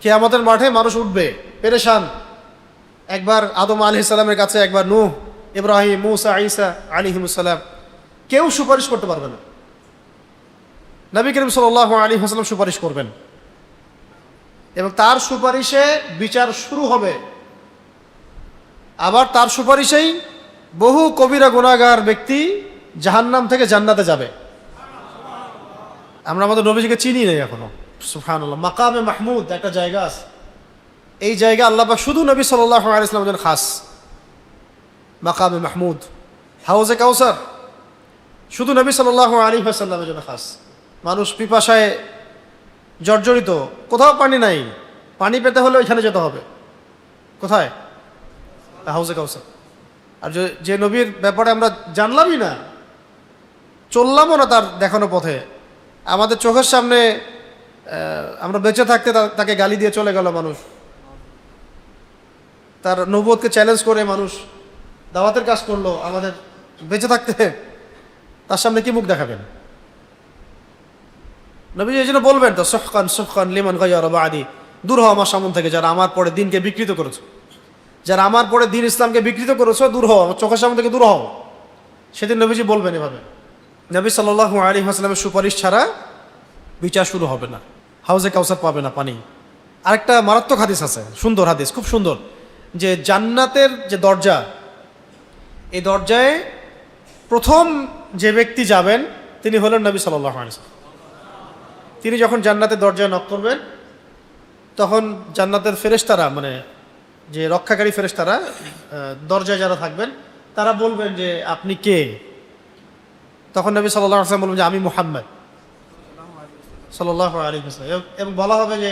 কিয়ামতের মাঠে মানুষ উঠবে পেরেশান। একবার আদম আলাইহিস সালামের কাছে, একবার নূহ, ইব্রাহিম, মূসা, ঈসা আলাইহিমুস সালাম, কেউ সুপারিশ করতে পারবে না। নবী করিম সাল্লাল্লাহু আলাইহি ওয়াসাল্লাম সুপারিশ করবেন এবং তার সুপারিশে বিচার শুরু হবে। আবার তার সুপারিশেই বহু কবিরা গুনাহগার ব্যক্তি জাহান্নাম থেকে জান্নাতে যাবে। আমরা আমাদের নবীজিকে চিনি নাই এখনো। সুবহানাল্লাহ। মাকামে মাহমুদ একটা জায়গা আছে, এই জায়গা আল্লাহ পাক শুধু নবী সাল্লাল্লাহু আলাইহি ওয়াসাল্লামের জন্য খাস। মাকামে মাহমুদ, হাউজে কাউসার শুধু নবী সাল্লাল্লাহু আলাইহি ওয়াসাল্লামের জন্য খাস। মানুষ পিপাসায় জর্জরিত, কোথাও পানি নাই, পানি পেতে হলে ওইখানে যেতে হবে। কোথায়? হাউজে কাউসার। আর যে নবীর ব্যাপারে আমরা জানলামই না, চললামও না তার দেখানো পথে, আমাদের চোখের সামনে আমরা বেঁচে থাকতে তাকে গালি দিয়ে চলে গেল মানুষ, তার নবুয়তকে চ্যালেঞ্জ করে মানুষ দাওয়াতের কাজ করলো, আমাদের বেঁচে থাকতে তার সামনে কি মুখ দেখাবেন? নবী এই জন্য বলবেন তো, সুহকান সুহকান লিমান গায়্যারা বা'দি, দূর হও আমার সামনে থেকে যারা আমার পরে দিনকে বিকৃত করেছো, যারা আমার পরে দিন ইসলামকে বিকৃত করেছো, দূর হও আমার চোখের সামনে থেকে, দূর হও। সেদিন নবীজি বলবেন এভাবে। নবী সাল্লাল্লাহু আলাইহি ওয়াসাল্লামের সুপারিশ ছাড়া বিচার শুরু হবে না, হাউজে কাউসার পাবে না পানি। আরেকটা মারাত্মক হাদিস আছে, সুন্দর হাদিস, খুব সুন্দর, যে জান্নাতের যে দরজা, এই দরজায় প্রথম যে ব্যক্তি যাবেন তিনি হলেন নবী সাল্লাল্লাহু আলাইহি ওয়াসাল্লাম। তিনি যখন জান্নাতের দরজায় নক করবেন, তখন জান্নাতের ফেরেশতারা, মানে যে রক্ষাকারী ফেরেশতারা দরজায় যারা থাকবেন, তারা বলবেন যে আপনি কে? তখন নবী সাল্লাল্লাহু আলাইহি ওয়াসাল্লাম বলবেন যে আমি মুহাম্মদ সাল্লাল্লাহু আলাইহি ওয়াসাল্লাম। এবং বলা হবে যে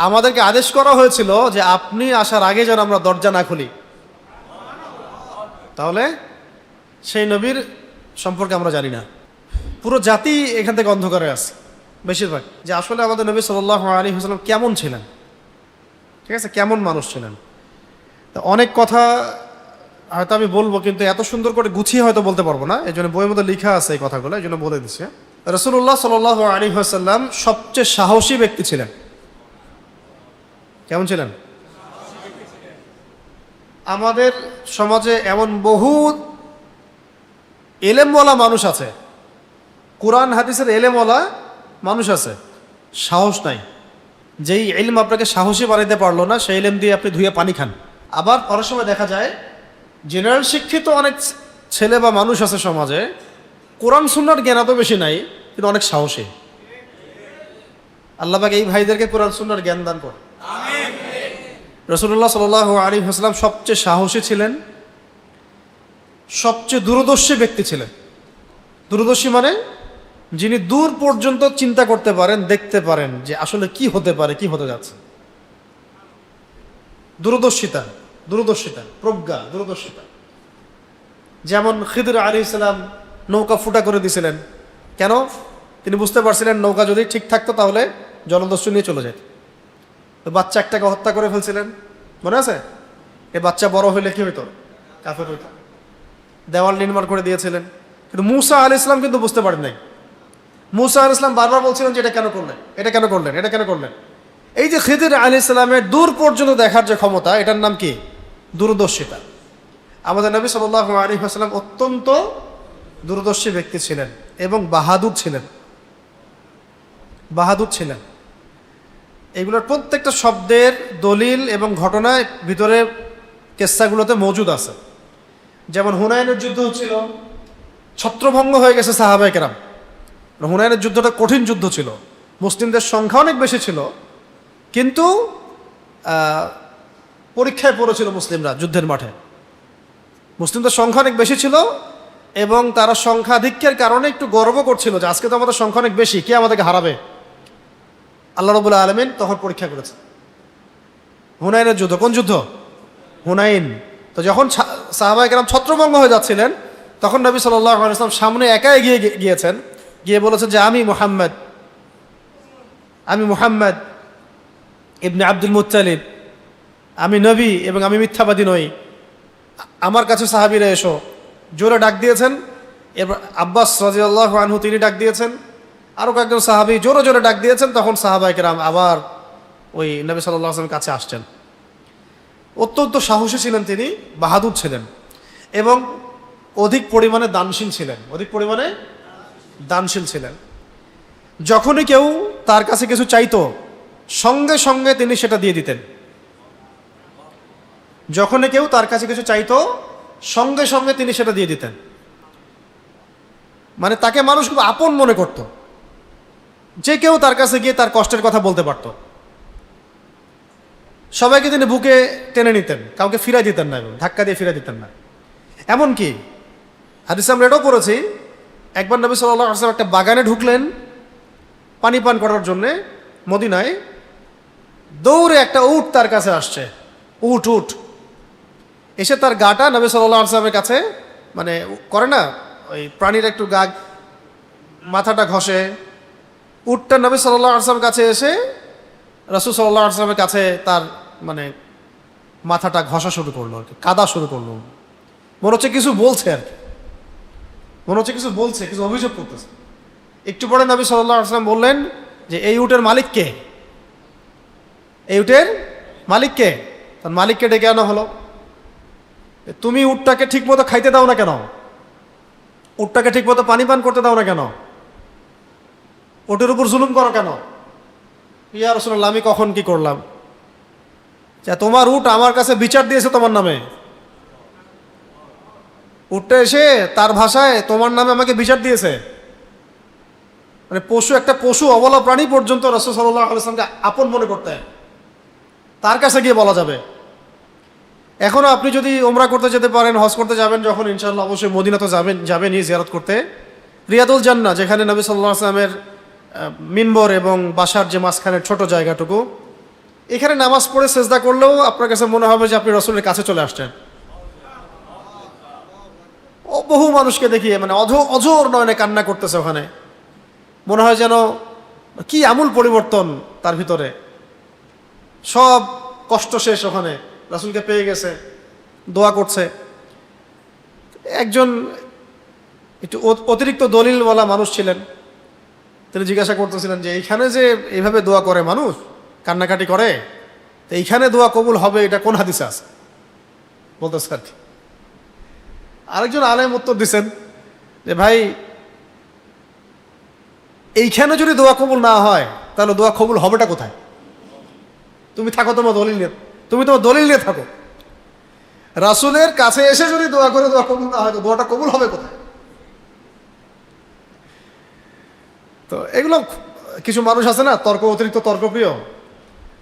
আমাদেরকে আদেশ করা হয়েছিল যে আপনি আসার আগে যেন আমরা দরজা না খুলি। তাহলে সেই নবীর সম্পর্কে আমরা জানি না, পুরো জাতি এখান থেকে অন্ধকারে আছে বেশিরভাগ, যে আসলে আমাদের নবী সাল্লাল্লাহু আলাইহি ওয়াসাল্লাম কেমন ছিলেন, ঠিক আছে, কেমন মানুষ ছিলেন। তো অনেক কথা হয়তো আমি বলবো, কিন্তু এত সুন্দর করে গুছিয়ে হয়তো বলতে পারবো না, এই জন্য বইয়ের মধ্যে লেখা আছে এই কথাগুলো, এই জন্য বলে দিচ্ছে। রাসূলুল্লাহ সাল্লাল্লাহু আলাইহি ওয়াসাল্লাম সবচেয়ে সাহসী ব্যক্তি ছিলেন। কেমন ছিলেন? আমাদের সমাজে এমন বহু এলেমওয়ালা মানুষ আছে, কোরআন হাদিসের এলেমওয়ালা মানুষ আছে, সাহস নাই। যেই ইলম আপনাকে সাহসী বানাইতে পারলো না, সেই ইলম দিয়ে আপনি ধুয়ে পানি খান। আবার অনেক সময় দেখা যায় জেনারেল শিক্ষিত অনেক ছেলে বা মানুষ আছে সমাজে, কোরআন সুন্নাহর জ্ঞান এত বেশি নাই, কিন্তু অনেক সাহসী। আল্লাহ পাক এই ভাইদেরকে কোরআন সুন্নাহর জ্ঞান দান করে। রাসূলুল্লাহ সাল্লাল্লাহু আলাইহি ওয়াসাল্লাম সবচেয়ে সাহসী ছিলেন, সবচেয়ে দূরদর্শী ব্যক্তি ছিলেন। দূরদর্শী মানে যিনি দূর পর্যন্ত চিন্তা করতে পারেন, দেখতে পারেন যে আসলে কি হতে পারে, কি হতে যাচ্ছে। দূরদর্শিতা, দূরদর্শিতা, প্রজ্ঞা, দূরদর্শিতা। যেমন খিদর আলাইহিস সালাম নৌকা ফুটা করে দিয়েছিলেন, কেন? তিনি বুঝতে পারছিলেন নৌকা যদি ঠিক থাকতো তাহলে জলদস্যু নিয়ে চলে যেত। তো বাচ্চা একটাকে হত্যা করে ফেলছিলেন, মনে আছে? এই বাচ্চা বড় হইলে কি হইতো? কাফের হইতো। দেওয়াল নির্মাণ করে দিয়েছিলেন, কিন্তু মূসা আলাইহিস সালাম কিন্তু বুঝতে পারেন নাই। মূসা আলাইহিস সালাম বারবার বলছিলেন যে এটা কেন করলেন, এটা কেন করলেন, এটা কেন করলেন। এই যে খিদর আলাইহিস সালামের দূর পর্যন্ত দেখার যে ক্ষমতা, এটার নাম কি? দূরদর্শিতা। আমাদের নবী সাল্লাল্লাহু আলাইহি ওয়াসাল্লাম অত্যন্ত দূরদর্শী ব্যক্তি ছিলেন এবং বাহাদুর ছিলেন। বাহাদুর ছিলেন। এগুলোর প্রত্যেকটা শব্দের দলিল এবং ঘটনায় ভিতরে কেসসাগুলোতে মজুদ আছে। যেমন হুনাইনের যুদ্ধ হচ্ছিল, ছত্রভঙ্গ হয়ে গেছে সাহাবায়ে কেরাম। হুনাইনের যুদ্ধটা কঠিন যুদ্ধ ছিল, মুসলিমদের সংখ্যা অনেক বেশি ছিল, কিন্তু পরীক্ষায় পড়েছিল মুসলিমরা যুদ্ধের মাঠে। মুসলিমদের সংখ্যা অনেক বেশি ছিল এবং তারা সংখ্যাধিক্যের কারণে একটু গর্ব করছিল যে আজকে তো আমাদের সংখ্যা অনেক বেশি, কে আমাদেরকে হারাবে। আল্লাহ রাব্বুল আলামিন তখন পরীক্ষা করেছে। হুনাইনের যুদ্ধ, কোন যুদ্ধ? হুনাইন। তো যখন সাহাবায়ে কেরাম ছত্রভঙ্গ হয়ে যাচ্ছিলেন, তখন নবী সাল্লাল্লাহু আলাইহি ওয়াসাল্লাম সামনে একা এগিয়ে গিয়েছেন, গিয়ে বলেছেন যে আমি মুহাম্মদ ইবনে আব্দুল মুত্তালিব, আমি নবী এবং আমি মিথ্যাবাদী নই, আমার কাছে সাহাবীরা এসো। জোরে ডাক দিয়েছেন। এবার আব্বাস রাদিয়াল্লাহু আনহু তিনি ডাক দিয়েছেন, আরও কয়েকজন সাহাবী জোরে জোরে ডাক দিয়েছেন। তখন সাহাবায়ে কেরাম আবার ওই নবী সাল্লাল্লাহু আলাইহি ওয়াসাল্লামের কাছে আসছেন। অত্যন্ত সাহসী ছিলেন তিনি, বাহাদুর ছিলেন এবং অধিক পরিমাণে দানশীল ছিলেন, অধিক পরিমাণে দানশীল ছিলেন। যখনই কেউ তার কাছে কিছু চাইতো সঙ্গে সঙ্গে তিনি সেটা দিয়ে দিতেন। যখনই কেউ তার কাছে কিছু চাইতো সঙ্গে সঙ্গে তিনি সেটা দিয়ে দিতেন। মানে তাকে মানুষ খুব আপন মনে করত, যে কেউ তার কাছে গিয়ে তার কষ্টের কথা বলতে পারত। সবাইকে তিনি বুকে টেনে নিতেন, কাউকে ফিরাই দিতেন না, ধাক্কা দিয়ে ফিরাই দিতেন না। এমনকি হাদিসে আমরা এটাও পড়েছি, একবার নবী সাল্লাল্লাহু আলাইহি ওয়াসাল্লাম একটা বাগানে ঢুকলেন পানি পান করার জন্যে মদিনায়, দৌড়ে একটা উট তার কাছে আসছে, উট এসে তার গাটা নবী সাল্লাল্লাহু আলাইহি ওয়াসাল্লামের কাছে, মানে করে না ওই প্রাণীর একটু গা মাথাটা ঘষে, উটটা নবী সাল্লাল্লাহু আলাইহি ওয়াসাল্লামের কাছে এসে রাসূল সাল্লাল্লাহু আলাইহি ওয়াসাল্লামের কাছে তার মানে মাথাটা ঘষা শুরু করলো আর কি, কাদা শুরু করলো। মনে হচ্ছে কিছু বলছে আর কি, মনে হচ্ছে কিছু বলছে, কিছু অভিযোগ করতেছে। একটু পরে নবী সাল্লাল্লাহু আলাইহি ওয়াসাল্লাম বললেন যে এই উটের মালিক কে? এই উটের মালিক কে? তার মালিককে ডেকে আনা হলো। তুমি উটটাকে ঠিক মতো খাইতে দাও না কেন? উটটাকে ঠিক মতো পানি পান করতে দাও না কেন? উটের উপর জুলুম করো কেন? ইয়া রাসূলুল্লাহ, আমি কখন কি করলাম? যে তোমার উট আমার কাছে বিচার দিয়েছে তোমার নামে। উটটা এসে তার ভাষায় তোমার নামে আমাকে বিচার দিয়েছে। মানে পশু, একটা পশু, অবলা প্রাণী পর্যন্ত রাসূল সাল্লাল্লাহু আলাইহি ওয়াসাল্লামকে আপন মনে করতেন, তার কাছে গিয়ে বলা যাবে। এখনও আপনি যদি ওমরা করতে যেতে পারেন, হজ করতে যাবেন যখন, ইনশাআল্লাহ অবশ্যই মদিনা তো যাবেনই জিয়ারত করতে। রিয়াদুল জান্নাহ, যেখানে নবী সাল্লাল্লাহু আলাইহি ওয়াসাল্লামের মিম্বর এবং বাসার যে মাঝখানের ছোট জায়গাটুকু, এখানে নামাজ পড়ে সেজদা করলেও আপনার কাছে মনে হবে যে আপনি রাসূলের কাছে চলে আসছেন। বহু মানুষকে দেখিয়ে মানে অঝোর নয়নে কান্না করতেছে ওখানে, মনে হয় যেন কি আমূল পরিবর্তন তার ভিতরে, সব কষ্ট শেষ, ওখানে রাসূলকে পেয়ে গেছে, দোয়া করছে। একজন একটু অতিরিক্ত দলিলওয়ালা মানুষ ছিলেন, তিনি জিজ্ঞাসা করতেছিলেন যে এইখানে যে এইভাবে দোয়া করে মানুষ, কান্নাকাটি করে, তো এইখানে দোয়া কবুল হবে এটা কোন হাদিসে আছে বলতেছে আর কি। আরেকজন আলেম উত্তর দিচ্ছেন যে ভাই, এইখানে যদি দোয়া কবুল না হয় তাহলে দোয়া কবুল হবেটা কোথায়? তুমি থাকো তোমার দলিল নিয়ে, তুমি তোমার দলিল নিয়ে থাকো। রাসূলের কাছে এসে যদি দোয়া করে দোয়া কবুল না হয় তো দোয়াটা কবুল হবে কোথায়? তো এগুলো কিছু মানুষ আছে না, অতিরিক্ত তর্কপ্রিয়,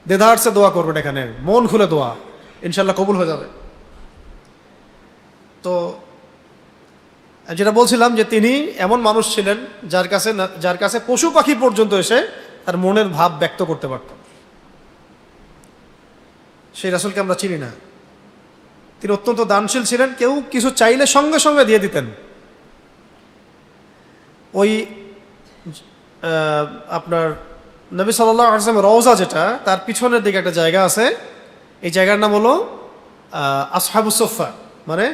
দেদারসে দোয়া করবেন, এখানে মন খুলে দোয়া, ইনশাল্লাহ কবুল হয়ে যাবে। তো যেটা বলছিলাম যে তিনি এমন মানুষ ছিলেন যার কাছে পশু পাখি পর্যন্ত এসে তার মনের ভাব ব্যক্ত করতে পারত। সেই রাসূলকে আমরা চিনি না। তিনি অত্যন্ত দানশীল ছিলেন, কেউ কিছু চাইলে সঙ্গে সঙ্গে দিয়ে দিতেন। ওই আপনার নবী সাল্লাল্লাহু আলাইহি ওয়াসাল্লাম রওজা, যেটা তার পিছনের দিকে একটা জায়গা আছে, এই জায়গার নাম হলো আসহাবুস সুফফা। মানে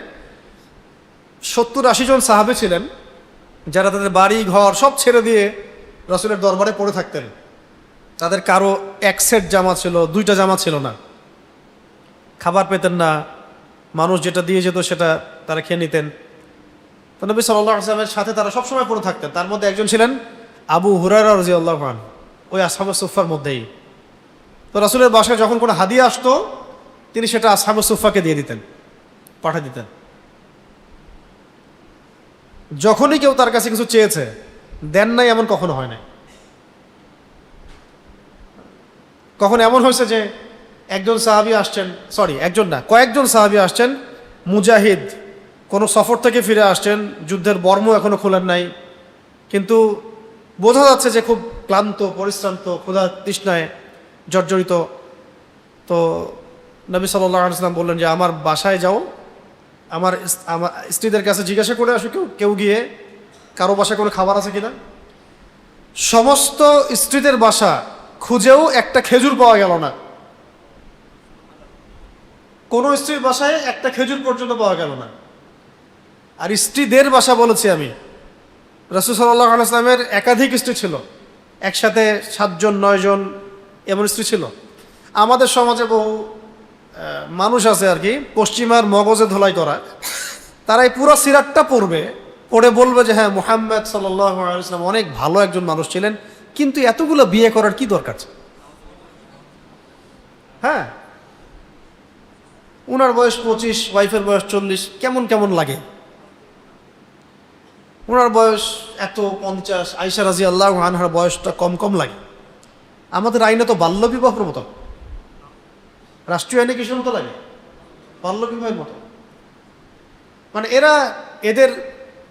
70-80 জন সাহাবী ছিলেন যারা তাদের বাড়ি ঘর সব ছেড়ে দিয়ে রাসূলের দরবারে পড়ে থাকতেন। তাদের কারো এক সেট জামা ছিল, 2টা জামা ছিল না, খাবার পেতেন না, মানুষ যেটা দিয়ে যেত সেটা তারা খেয়ে নিতেন। তো নবী সাল্লাল্লাহু আলাইহি ওয়াসাল্লামের সাথে তারা সবসময় পড়ে থাকতেন। তার মধ্যে একজন ছিলেন আবু হুরায়রা রাদিয়াল্লাহু আনহু, ওই আসহাবুস সুফফার মধ্যেই। তো রাসূলের বাসায় যখন কোনো হাদিয়া আসতো তিনি সেটা আসহাবুস সুফফাকে দিয়ে দিতেন, পাঠিয়ে দিতেন। যখনই কেউ তার কাছে কিছু চেয়েছে দেন নাই এমন কখনো হয় নাই। কখন এমন হয়েছে যে একজন সাহাবী আসছেন, একজন না, কয়েকজন সাহাবী আসছেন, মুজাহিদ, কোনো সফর থেকে ফিরে আসছেন, যুদ্ধের বর্ম এখনো খোলেন নাই, কিন্তু বোঝা যাচ্ছে যে খুব ক্লান্ত, পরিশ্রান্ত, ক্ষুধা তৃষ্ণায় জর্জরিত। তো নবী সাল্লাল্লাহু আলাইহি ওয়াসাল্লাম বললেন যে আমার বাসায় যাও, আমার স্ত্রীদের কাছে জিজ্ঞাসা করে আসো, কেউ গিয়ে কারো বাসায় কোনো খাবার আছে কিনা। সমস্ত স্ত্রীদের বাসা খুঁজেও একটা খেজুর পাওয়া গেল না, কোনো স্ত্রীর বাসায় একটা খেজুর পর্যন্ত পাওয়া গেল না। আর স্ত্রীদের বাসা বলেছি আমি, রাসূল সাল্লাল্লাহু আলাইহি ওয়াসাল্লামের একাধিক স্ত্রী ছিল, একসাথে 7 জন 9 জন এমন স্ত্রী ছিল। আমাদের সমাজে বহু মানুষ আছে আর কি, পশ্চিমার মগজে ধোলাই করা, তারা এই পুরো সিরাতটা পড়ে বলবে যে হ্যাঁ মুহাম্মদ সাল্লাল্লাহু আলাইহি ওয়াসাল্লাম অনেক ভালো একজন মানুষ ছিলেন, কিন্তু এতগুলো বিয়ে করার কি দরকার ছিল? হ্যাঁ, উনার বয়স 25, ওয়াইফের বয়স 40, কেমন কেমন লাগে। ওনার বয়স এত 50, আয়েশা রাদিয়াল্লাহু আনহার বয়সটা কম কম লাগে। আমাদের আইনে তো বাল্য বিবাহ প্রবর্তন, রাষ্ট্রীয় আইনে কিসের মতো লাগে? বাল্য বিবাহের মতো। মানে এদের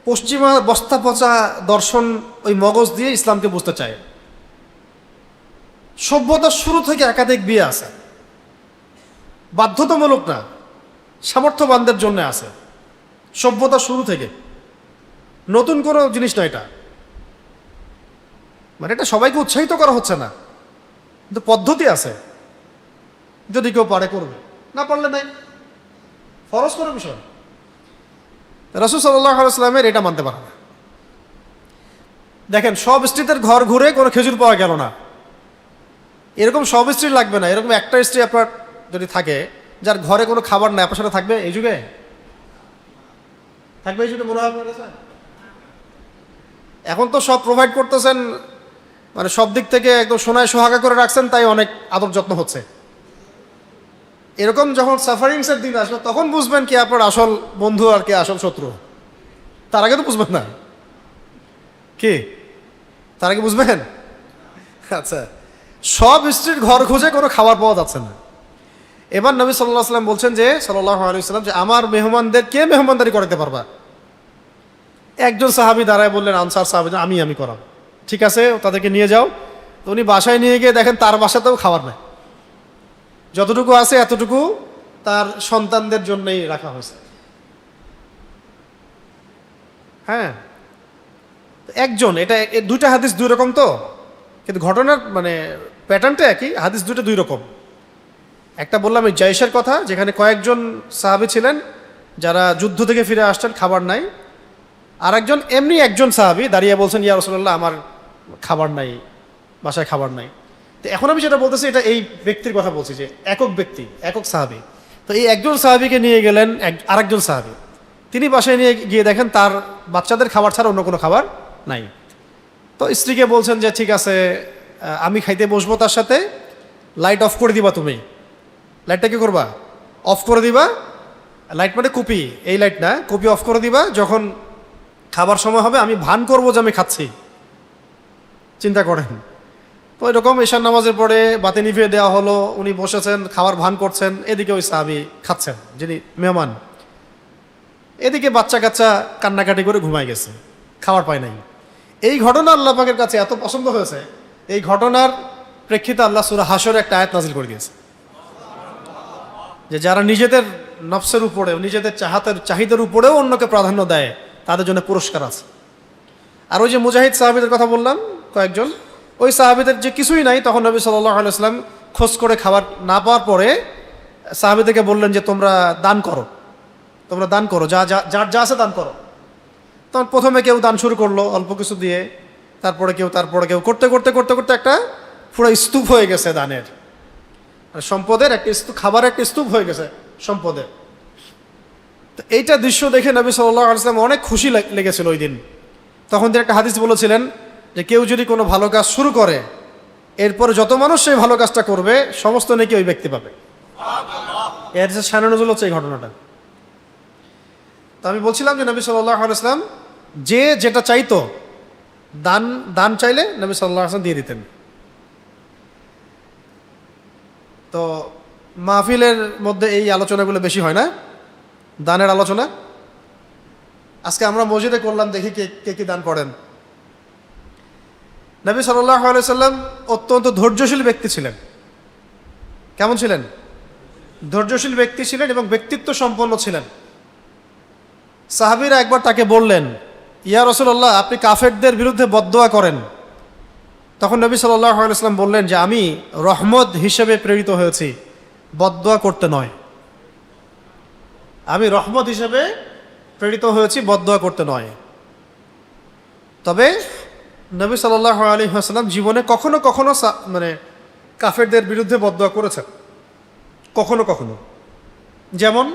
পশ্চিমা বস্তা পচা দর্শন ওই মগজ দিয়ে ইসলামকে বুঝতে চায়। সভ্যতার শুরু থেকে একাধিক বিয়ে আছে, বাধ্যতামূলক না, সামর্থ্যবানদের জন্য আছে। সভ্যতার শুরু থেকে, নতুন কোনো জিনিস না এটা। মানে এটা সবাইকে উৎসাহিত করা হচ্ছে না, কিন্তু পদ্ধতি আছে। যদি কেউ পারে করবে, না পারলে নাই, ফরজ কোনো বিষয়। রাসূল সাল্লাল্লাহু আলাইহি ওয়াসাল্লামের এটা মানতে পারে না। দেখেন, সব স্ত্রীদের ঘর ঘুরে কোনো খেজুর পাওয়া গেল না, এরকম সব স্ত্রী লাগবে না। এরকম একটা স্ত্রী আপনার যদি থাকে যার ঘরে কোনো খাবার নাই, আপনার সাথে থাকবে এই যুগে? থাকবে এই যুগে? মনে হয় এখন তো সব প্রোভাইড করতেছেন, মানে সব দিক থেকে একদম সোনায় সোহাগা করে রাখছেন, তাই অনেক আদর যত্ন হচ্ছে। এরকম যখন সাফারিংসের দিন আসবে তখন বুঝবেন কি আপনার আসল বন্ধু আর কি আসল শত্রু। তার আগে তো বুঝবেন না, কি তার আগে বুঝবেন? আচ্ছা, সব স্ত্রীর ঘর খুঁজে কোনো খাবার পাওয়া যাচ্ছে না। এবার নবী সাল্লাল্লাহু আলাইহি ওয়াসাল্লাম বলছেন যে সাল্লাল্লাহু আলাইহি ওয়াসাল্লাম যে আমার মেহমানদের কে মেহমানদারি করাতে পারবা? একজন সাহাবী দাঁড়ায় বললেন, আনসার সাহাবী, আমি করাব। ঠিক আছে, তাদেরকে নিয়ে যাও। তো উনি বাসায় নিয়ে গিয়ে দেখেন তার বাসাতেও খাবার নাই, যতটুকু আছে এতটুকু তার সন্তানদের জন্যই রাখা হয়েছে। হ্যাঁ, একজন, এটা দুইটা হাদিস দুই রকম তো, কিন্তু ঘটনার মানে প্যাটার্নটা একই, হাদিস দুটো দুই রকম। একটা বললাম এই জাইশের কথা, যেখানে কয়েকজন সাহাবী ছিলেন যারা যুদ্ধ থেকে ফিরে আসছেন, খাবার নাই। আর এমনি একজন সাহাবী দাঁড়িয়ে বলছেন, ইয়া রাসূলুল্লাহ আমার খাবার নাই, বাসায় খাবার নাই। তো এখন আমি যেটা বলতেছি এটা এই ব্যক্তির কথা বলছি, যে একক ব্যক্তি, একক সাহাবী। তো এই একজন সাহাবীকে নিয়ে গেলেন আরেকজন সাহাবী, তিনি বাসায় নিয়ে গিয়ে দেখেন তার বাচ্চাদের খাবার ছাড়া অন্য কোনো খাবার নাই। তো স্ত্রীকে বলছেন যে ঠিক আছে, আমি খাইতে বসবো তার সাথে, লাইট অফ করে দিবা, তুমি লাইটটা কি করবা? অফ করে দিবা। লাইট মানে কুপি, এই লাইট না, কুপি অফ করে দিবা। যখন খাবার সময় হবে আমি ভান করবো যে আমি খাচ্ছি। চিন্তা করেন। তো এরকম ঈশার নামাজের পরে বাতি নিভিয়ে দেওয়া হলো, উনি বসেছেন, খাবার ভান করছেন, এদিকে ওই সাহাবী খাচ্ছেন, যিনি মেহমান। এদিকে বাচ্চা কাচ্চা কান্নাকাটি করে ঘুমায় গেছে, খাবার পায় নাই। এই ঘটনা আল্লাহ পাকের কাছে এত পছন্দ হয়েছে, এই ঘটনার প্রেক্ষিতে আল্লাহ সূরা হাশরে একটা আয়াত নাজিল করে দিয়েছে, যে যারা নিজেদের নফসের উপরে, নিজেদের চাহিদার উপরেও অন্যকে প্রাধান্য দেয়, তাদের জন্য পুরস্কার আছে। আর ওই যে মুজাহিদ সাহাবীদের কথা বললাম কয়েকজন, ওই সাহাবীদের যে কিছুই নাই, তখন নবী সাল্লাল্লাহু আলাইহি ওয়াসাল্লাম খোঁজ করে খাবার না পাওয়ার পরে সাহাবীদেরকে বললেন যে তোমরা দান করো, যার যা আছে দান করো। তখন প্রথমে কেউ দান শুরু করলো অল্প কিছু দিয়ে, তারপরে কেউ করতে করতে করতে করতে একটা পুরো স্তূপ হয়ে গেছে দানের, সম্পদের একটা স্তূপ, খাবার একটা স্তূপ হয়ে গেছে সম্পদের। তো এইটা দৃশ্য দেখে নবী সাল্লাল্লাহু আলাইহি ওয়াসাল্লাম অনেক খুশি লেগেছিল ওই দিন। তখন তিনি একটা হাদিস বলেছিলেন যে কেউ যদি কোনো ভালো কাজ শুরু করে, এরপরে যত মানুষ সেই ভালো কাজটা করবে সমস্ত নেকি ওই ব্যক্তি পাবে। এর যে শানে নজুল হচ্ছে এই ঘটনাটা। তো আমি বলছিলাম যে নবী সাল্লাল্লাহু আলাইহি ওয়াসাল্লাম যে যেটা চাইতো, দান চাইলে নবী সাল্লাল্লাহু আলাইহি ওয়াসাল্লাম দিয়ে দিতেন। তো মাহফিলের মধ্যে এই আলোচনাগুলো বেশি হয় না, দানের আলোচনা। আজকে আমরা মসজিদে করলাম, দেখি কে কি দান করেন। নবী সাল্লাল্লাহু আলাইহি ওয়াসাল্লাম অত্যন্ত ধৈর্যশীল ব্যক্তি ছিলেন। কেমন ছিলেন? ধৈর্যশীল ব্যক্তি ছিলেন এবং ব্যক্তিত্ব সম্পন্ন ছিলেন। সাহাবীরা একবার তাকে বললেন, ইয়া রাসূলুল্লাহ আপনি কাফেরদের বিরুদ্ধে বদদোয়া করেন। তখন নবী সাল্লাল্লাহু আলাইহি ওয়াসাল্লাম বললেন যে আমি রহমত হিসেবে প্রেরিত হয়েছি, বদদোয়া করতে নয়। আমি রহমত হিসেবে প্রেরিত হয়েছি, বদদোয়া করতে নয়। তবে নবী সাল্লাল্লাহু আলাইহি ওয়াসাল্লাম জীবনে কখনো কখনো মানে কাফেরদের বিরুদ্ধে বদদোয়া করেছেন কখনো কখনো। যেমন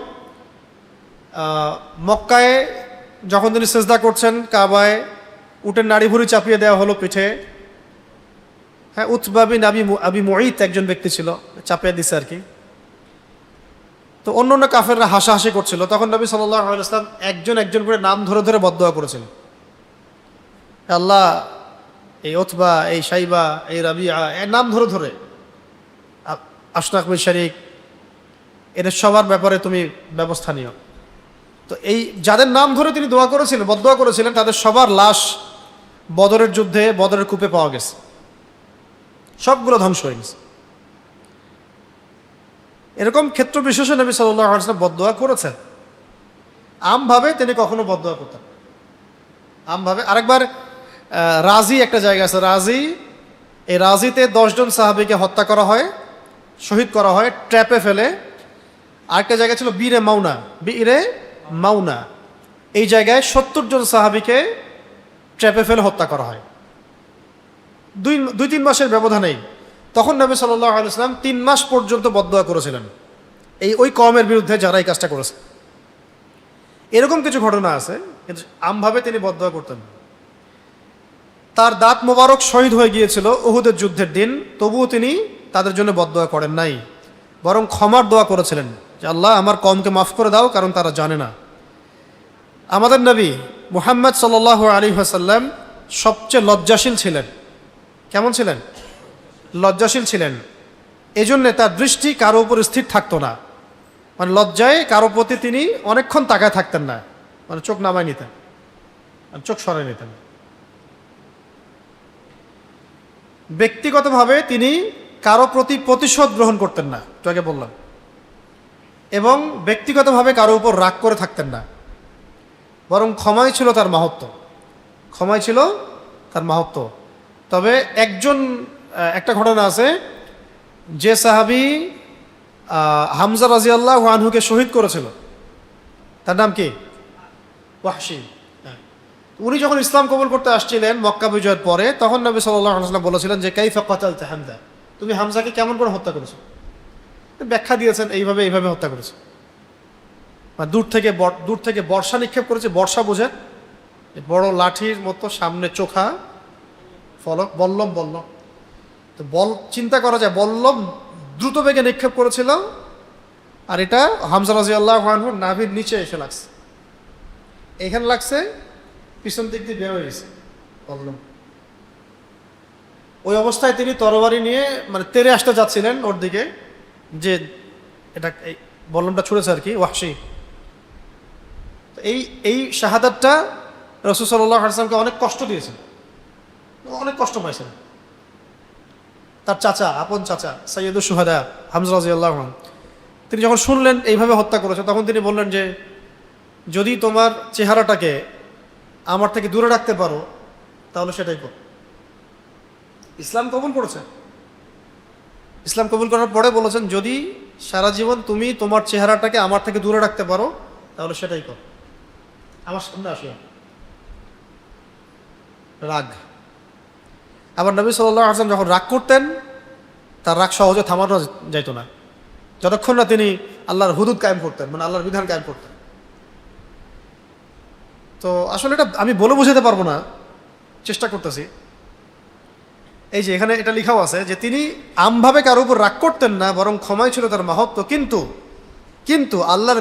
মক্কায় যখন তিনি সেজদা করছেন, কাবায় উটের নাড়ি ভুড়ি চাপিয়ে দেওয়া হলো পিঠে। হ্যাঁ, উতবা বিন আবি মুঈত একজন ব্যক্তি ছিল, চাপিয়ে দিছে আর কি। তো অন্য অন্য কাফেররা হাসাহাসি করছিল, তখন নবী সাল্লাল্লাহু আলাইহি ওয়াসাল্লাম একজন একজন করে নাম ধরে ধরে বদদোয়া করেছিলেন। আল্লাহ, এই উতবা, এই শাইবা, এই রাবিয়া, এর নাম ধরে ধরে, আশরাক বিন শারিক, এদের সবার ব্যাপারে তুমি ব্যবস্থা নিও। তো এই যাদের নাম ধরে তিনি দোয়া করেছিলেন, বদদোয়া করেছিলেন, তাদের সবার লাশ বদরের যুদ্ধে, বদরের কূপে পাওয়া গেছে, সবগুলো ধ্বংস হয়ে গেছে। এরকম ক্ষেত্র বিশেষে নবী সাল্লাল্লাহু আলাইহি ওয়াসাল্লাম বদদোয়া করেছেন। আমভাবে তিনি কখনো বদদোয়া করতেন, আমভাবে। আরেকবার রাজি একটা জায়গা আছে, রাজি, এই রাজিতে 10 জন সাহাবীকে হত্যা করা হয়, শহীদ করা হয় ট্র্যাপে ফেলে। আরেকটা জায়গা ছিল বীরে মাউনা, বীরে মাউনা, এই জায়গায় 70 জন সাহাবীকে ট্র্যাপে ফেলে হত্যা করা হয়। 2-3 মাসের ব্যবধানেই। তখন নবী সাল্লাল্লাহু আলাইহি ওয়াসাল্লাম 3 মাস পর্যন্ত বদদোয়া করেছিলেন ওই কওমের বিরুদ্ধে যারা এই কাজটা করেছে। এরকম কিছু ঘটনা আছে, কিন্তু আমভাবে তিনি বদদোয়া করতেন। তার দাঁত মোবারক শহীদ হয়ে গিয়েছিল উহুদের যুদ্ধের দিন, তবুও তিনি তাদের জন্য বদদোয়া করেন নাই, বরং ক্ষমার দোয়া করেছিলেন যে আল্লাহ আমার কওমকে মাফ করে দাও, কারণ তারা জানে না। আমাদের নবী মুহাম্মদ সাল্লাল্লাহু আলাইহি ওয়াসাল্লাম সবচেয়ে লজ্জাশীল ছিলেন। কেমন ছিলেন? লজ্জাশীল ছিলেন। এজন্যে তার দৃষ্টি কারো উপর স্থির থাকতো না, মানে লজ্জায় কারো প্রতি তিনি অনেকক্ষণ তাকায় থাকতেন না, মানে চোখ নামায় নিতেন, চোখ সরায় নিতেন। ব্যক্তিগতভাবে তিনি কারো প্রতি প্রতিশোধ গ্রহণ করতেন না, তো আগে বললাম, এবং ব্যক্তিগতভাবে কারো উপর রাগ করে থাকতেন না, বরং ক্ষমাই ছিল তার মাহাত্ম্য, ক্ষমাই ছিল তার মাহাত্ম্য। তবে একটা ঘটনা আছে, যে সাহাবী হামজা রাদিয়াল্লাহু আনহুকে শহীদ করেছিল, তার নাম কি? ওয়াহশী। উনি যখন ইসলাম কবুল করতে আসছিলেন মক্কা বিজয়ের পরে, তখন নবী সাল্লাল্লাহু আলাইহি ওয়াসাল্লাম বলেছিলেন যে কাইফা কাতালতা হামজা, তুমি হামজাকে কেমন করে হত্যা করেছো? ব্যাখ্যা দিয়েছেন, এইভাবে এইভাবে হত্যা করেছো। মানে দূর থেকে বর্ষা নিক্ষেপ করেছে, বর্ষা বোঝেন, বড় লাঠির মতো, সামনে চোখা ফলক, বল্লম, তো চিন্তা করা যায়, বল্লম দ্রুত বেগে নিক্ষেপ করেছিল, আর এটা হামজা রাদিয়াল্লাহু আনহুর নাভির নিচে এসে লাগছে, এখানে লাগছে, পিছন দিক দিয়ে বের হয়ে গেছে বল্লম। ওই অবস্থায় তিনি তরবারি নিয়ে মানে তেড়ে আসতে যাচ্ছিলেন ওর দিকে, যে এটা এই বল্লমটা ছুঁড়েছে আর কি ওয়াহশী। এই শাহাদাতটা রাসূল সাল্লাল্লাহু আলাইহি ওয়াসাল্লামকে অনেক কষ্ট দিয়েছে, অনেক কষ্ট পাইছেন। তার চাচা, আপন চাচা সাইয়্যিদুশ শুহাদা হামজা রাদিয়াল্লাহু আনহু, তিনি যখন শুনলেন এইভাবে হত্যা করেছে, তখন তিনি বললেন যে যদি তোমার চেহারাটাকে আমার থেকে দূরে রাখতে পারো তাহলে সেটাই করো। ইসলাম কবুল করেছে, ইসলাম কবুল করার পরে বলেছেন যদি সারা জীবন তুমি তোমার চেহারাটাকে আমার থেকে দূরে রাখতে পারো তাহলে সেটাই করো, আমার সামনে আসো। রাগ। আবার নবী সাল্লাল্লাহু আলাইহি ওয়াসাল্লাম যখন রাগ করতেন, তার রাগ সহজে থামানো যাইত না, যতক্ষণ না তিনি আল্লাহর হুদুদ কায়েম করতেন, মানে আল্লাহর বিধান কায়েম করতেন। তো আসলে এটা আমি বলে বোঝাতে পারবো না, চেষ্টা করতেছি। এই যে এখানে এটা লেখাও আছে যে তিনি আমভাবে কারো উপর রাগ করতেন না, বরং ক্ষমাই ছিল তার মাহাত্ম্য। কিন্তু আল্লাহর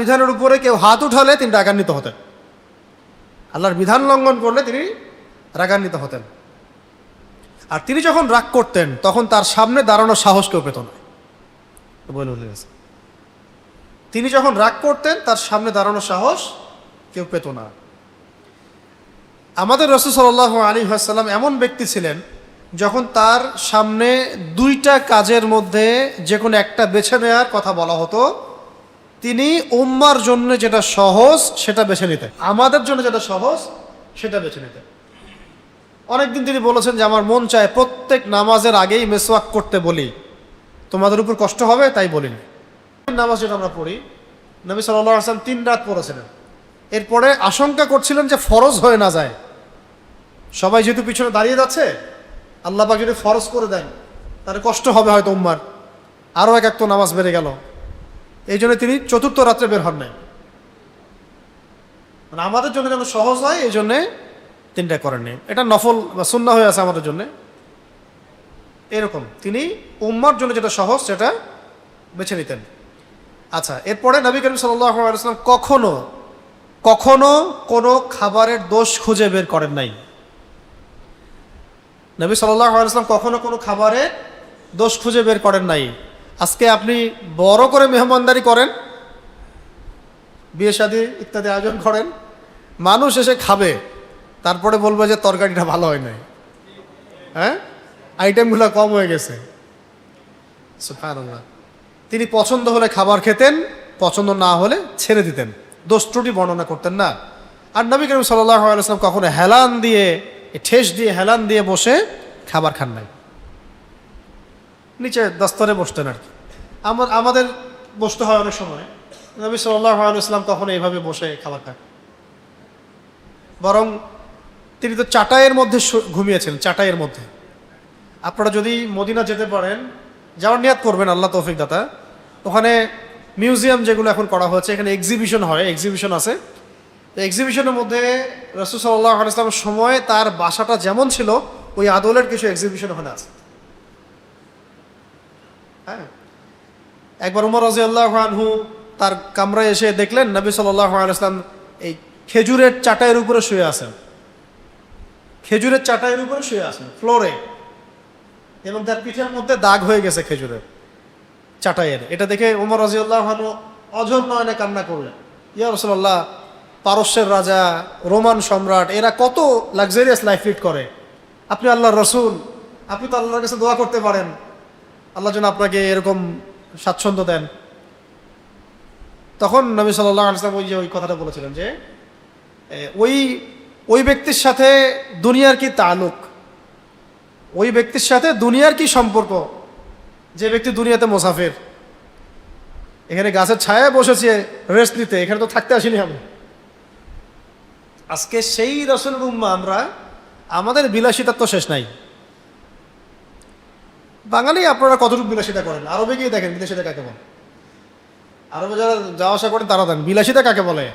বিধানের উপরে কেউ হাত উঠালে তিনি রাগান্বিত হতেন, আল্লাহর বিধান লঙ্ঘন করলে তিনি রাগান্বিত হতেন। আর তিনি যখন রাগ করতেন তখন তার সামনে দাঁড়ানোর সাহস কেউ পেত না। তিনি যখন রাগ করতেন তার সামনে দাঁড়ানোর সাহস কেউ পেত না। আমাদের রাসূল সাল্লাল্লাহু আলাইহি ওয়াসাল্লাম এমন ব্যক্তি ছিলেন, যখন তার সামনে 2টা কাজের মধ্যে যে কোনো একটা বেছে নেওয়ার কথা বলা হতো, তিনি উম্মার জন্য যেটা সহজ সেটা বেছে নিতেন, আমাদের জন্য যেটা সহজ সেটা বেছে নিতেন। অনেকদিন তিনি বলেছেন যে আমার মন চায় প্রত্যেক নামাজের আগেই মেসওয়াক করতে বলি, তোমাদের উপর কষ্ট হবে তাই বলিনি। নামাজ যেটা আমরা পড়ি, নবী সাল্লাল্লাহু আলাইহি ওয়াসাল্লাম 3 রাত পড়েছিলেন। এরপরে আশঙ্কা করছিলেন যে ফরজ হয়ে না যায়, সবাই যেহেতু পিছনে দাঁড়িয়ে যাচ্ছে, আল্লাহ পাক যদি ফরজ করে দেন তাহলে কষ্ট হবে হয়তো উম্মার, আরও এক তো নামাজ বেড়ে গেল। এই জন্য তিনি চতুর্থ রাত্রে বের হন নাই, মানে আমাদের জন্য যেন সহজ হয় এই জন্যে তিনটা করেননি। এটা নফল বা সুন্নাহ হয়ে আছে আমাদের জন্য। এরকম তিনি উম্মার জন্য যেটা সহজ সেটা বেছে নিতেন। আচ্ছা, এরপরে নবী করিম সাল্লাল্লাহু আলাইহি ওয়াসাল্লাম কখনো কখনো কোনো খাবারের দোষ খুঁজে বের করেন নাই। নবী সাল্লাল্লাহু আলাইহি ওয়াসাল্লাম কখনো কোনো খাবারের দোষ খুঁজে বের করেন নাই। আজকে আপনি বড় করে মেহমানদারি করেন, বিয়ে শাদী ইত্যাদি আয়োজন করেন, মানুষ এসে খাবে, তারপরে বলবে যে তরকারিটা ভালো হয় নাই, হ্যাঁ, আইটেমগুলো কম হয়ে গেছে। সুবহানাল্লাহ। তিনি পছন্দ হলে খাবার খেতেন, পছন্দ না হলে ছেড়ে দিতেন, দোষ ত্রুটি বর্ণনা করতেন না। আর নবী করিম সাল্লাল্লাহু আলাইহি ওয়াসাল্লাম কখনো হেলান দিয়ে, ঠেস দিয়ে, হেলান দিয়ে বসে খাবার খান নাই। নিচে দস্তরে বসতেন আর কি। আমাদের বসতে হয় অনেক সময়, নবী সাল্লাল্লাহু আলাইহি ওয়াসাল্লাম কখনো এইভাবে বসে খাবার খান। বরং তিনি তো চাটাইয়ের মধ্যে ঘুমিয়েছেন, চাটাইয়ের মধ্যে। আপনারা যদি মদিনা যেতে পারেন, যাওয়ার নিয়াত করবেন, আল্লাহ তৌফিক দাতা। ওখানে মিউজিয়াম যেগুলো এখন করা হচ্ছে, এখানে এক্সিবিশন হয়, এক্সিবিশন আছে। তো এক্সিবিশনের মধ্যে রাসূল সাল্লাল্লাহু আলাইহি ওয়াসাল্লামের সময় তার বাসাটা যেমন ছিল ওই আদলের কিছু এক্সিবিশন ওখানে আছে। হ্যাঁ, একবার উমর রাদিয়াল্লাহু আনহু তার কামরায় এসে দেখলেন নবী সাল্লাল্লাহু আলাইহি ওয়াসাল্লাম এই খেজুরের চাটাইয়ের উপরে শুয়ে আছেন, খেজুরের চাটাইয়ের উপরে শুয়ে আছেন ফ্লোরে, এবং তার পিঠের মধ্যে দাগ হয়ে গেছে খেজুরের চাটাইয়ের। এটা দেখে উমর রাদিয়াল্লাহু আনহু অঝর নয়নে কান্না করলেন, ইয়া রাসূলুল্লাহ, পারস্যের রাজা, রোমান সম্রাট, এরা কত লাক্সারিয়াস লাইফ লিড করে, আপনি আল্লাহর রসুল, আপনি তো আল্লাহর কাছে দোয়া করতে পারেন, আল্লাহ যেন আপনাকে এরকম স্বাচ্ছন্দ্য দেন। তখন নবী সাল্লাল্লাহু আলাইহি ওয়াসাল্লাম ওই কথাটা বলেছিলেন যে ওই ব্যক্তির সাথে দুনিয়ার কি তালুক, ওই ব্যক্তির সাথে দুনিয়ার কি সম্পর্ক, যে ব্যক্তি দুনিয়াতে মুসাফির, এখানে গাছের ছায়ায় বসেছে রেস্ট নিতে, এখানে তো থাকতে আসিনি আমি। আজকে সেই রাসূলের উম্মাহ আমরা, আমাদের বিলাসিতার তো শেষ নাই। বাঙালি আপনারা কতটুকু বিলাসিতা করেন, আরবে গিয়ে দেখেন বিলাসিতা কাকে বলে। আরবে যারা যাওয়া আসা করেন তারা দেন বিলাসিতা কাকে বলে,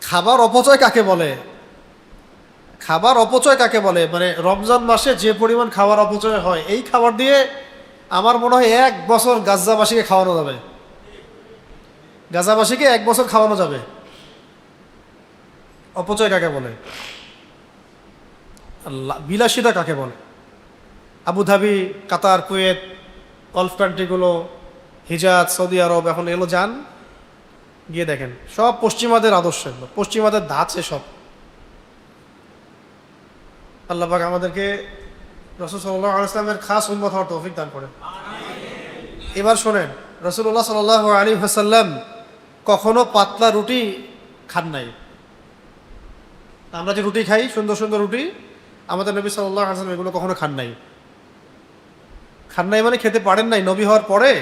খাবার অপচয় কাকে বলে, খাবার অপচয় কাকে বলে। মানে রমজান মাসে যে পরিমাণ খাবার অপচয় হয়, এই খাবার দিয়ে আমার মনে হয় 1 বছর গাজাবাসীকে খাওয়ানো যাবে, গাজাবাসীকে 1 বছর খাওয়ানো যাবে। অপচয় কাকে বলে, বিলাসিতা কাকে বলে। আবুধাবি, কাতার, কুয়েত, গলফ কান্ট্রিগুলো, হিজাজ, সৌদি আরব, এখন এগুলো যান, গিয়ে দেখেন সব পশ্চিমাদের আদর্শ, পশ্চিমাদের ধাঁচে সব। আল্লাহ পাক আমাদেরকে রাসূল সাল্লাল্লাহু আলাইহি ওয়াসাল্লামের খাস উম্মত হওয়ার তৌফিক দান করেন। এবার শোনেন, রাসূলুল্লাহ সাল্লাল্লাহু আলাইহি ওয়াসাল্লাম কখনো পাতলা রুটি খান নাই। আমরা যে রুটি খাই, সুন্দর সুন্দর রুটি, আমাদের নবী সাল্লাল্লাহু আলাইহি ওয়াসাল্লাম এগুলো কখনো খান নাই। খান নাই মানে খেতে পারেন নাই। নবী হওয়ার পরে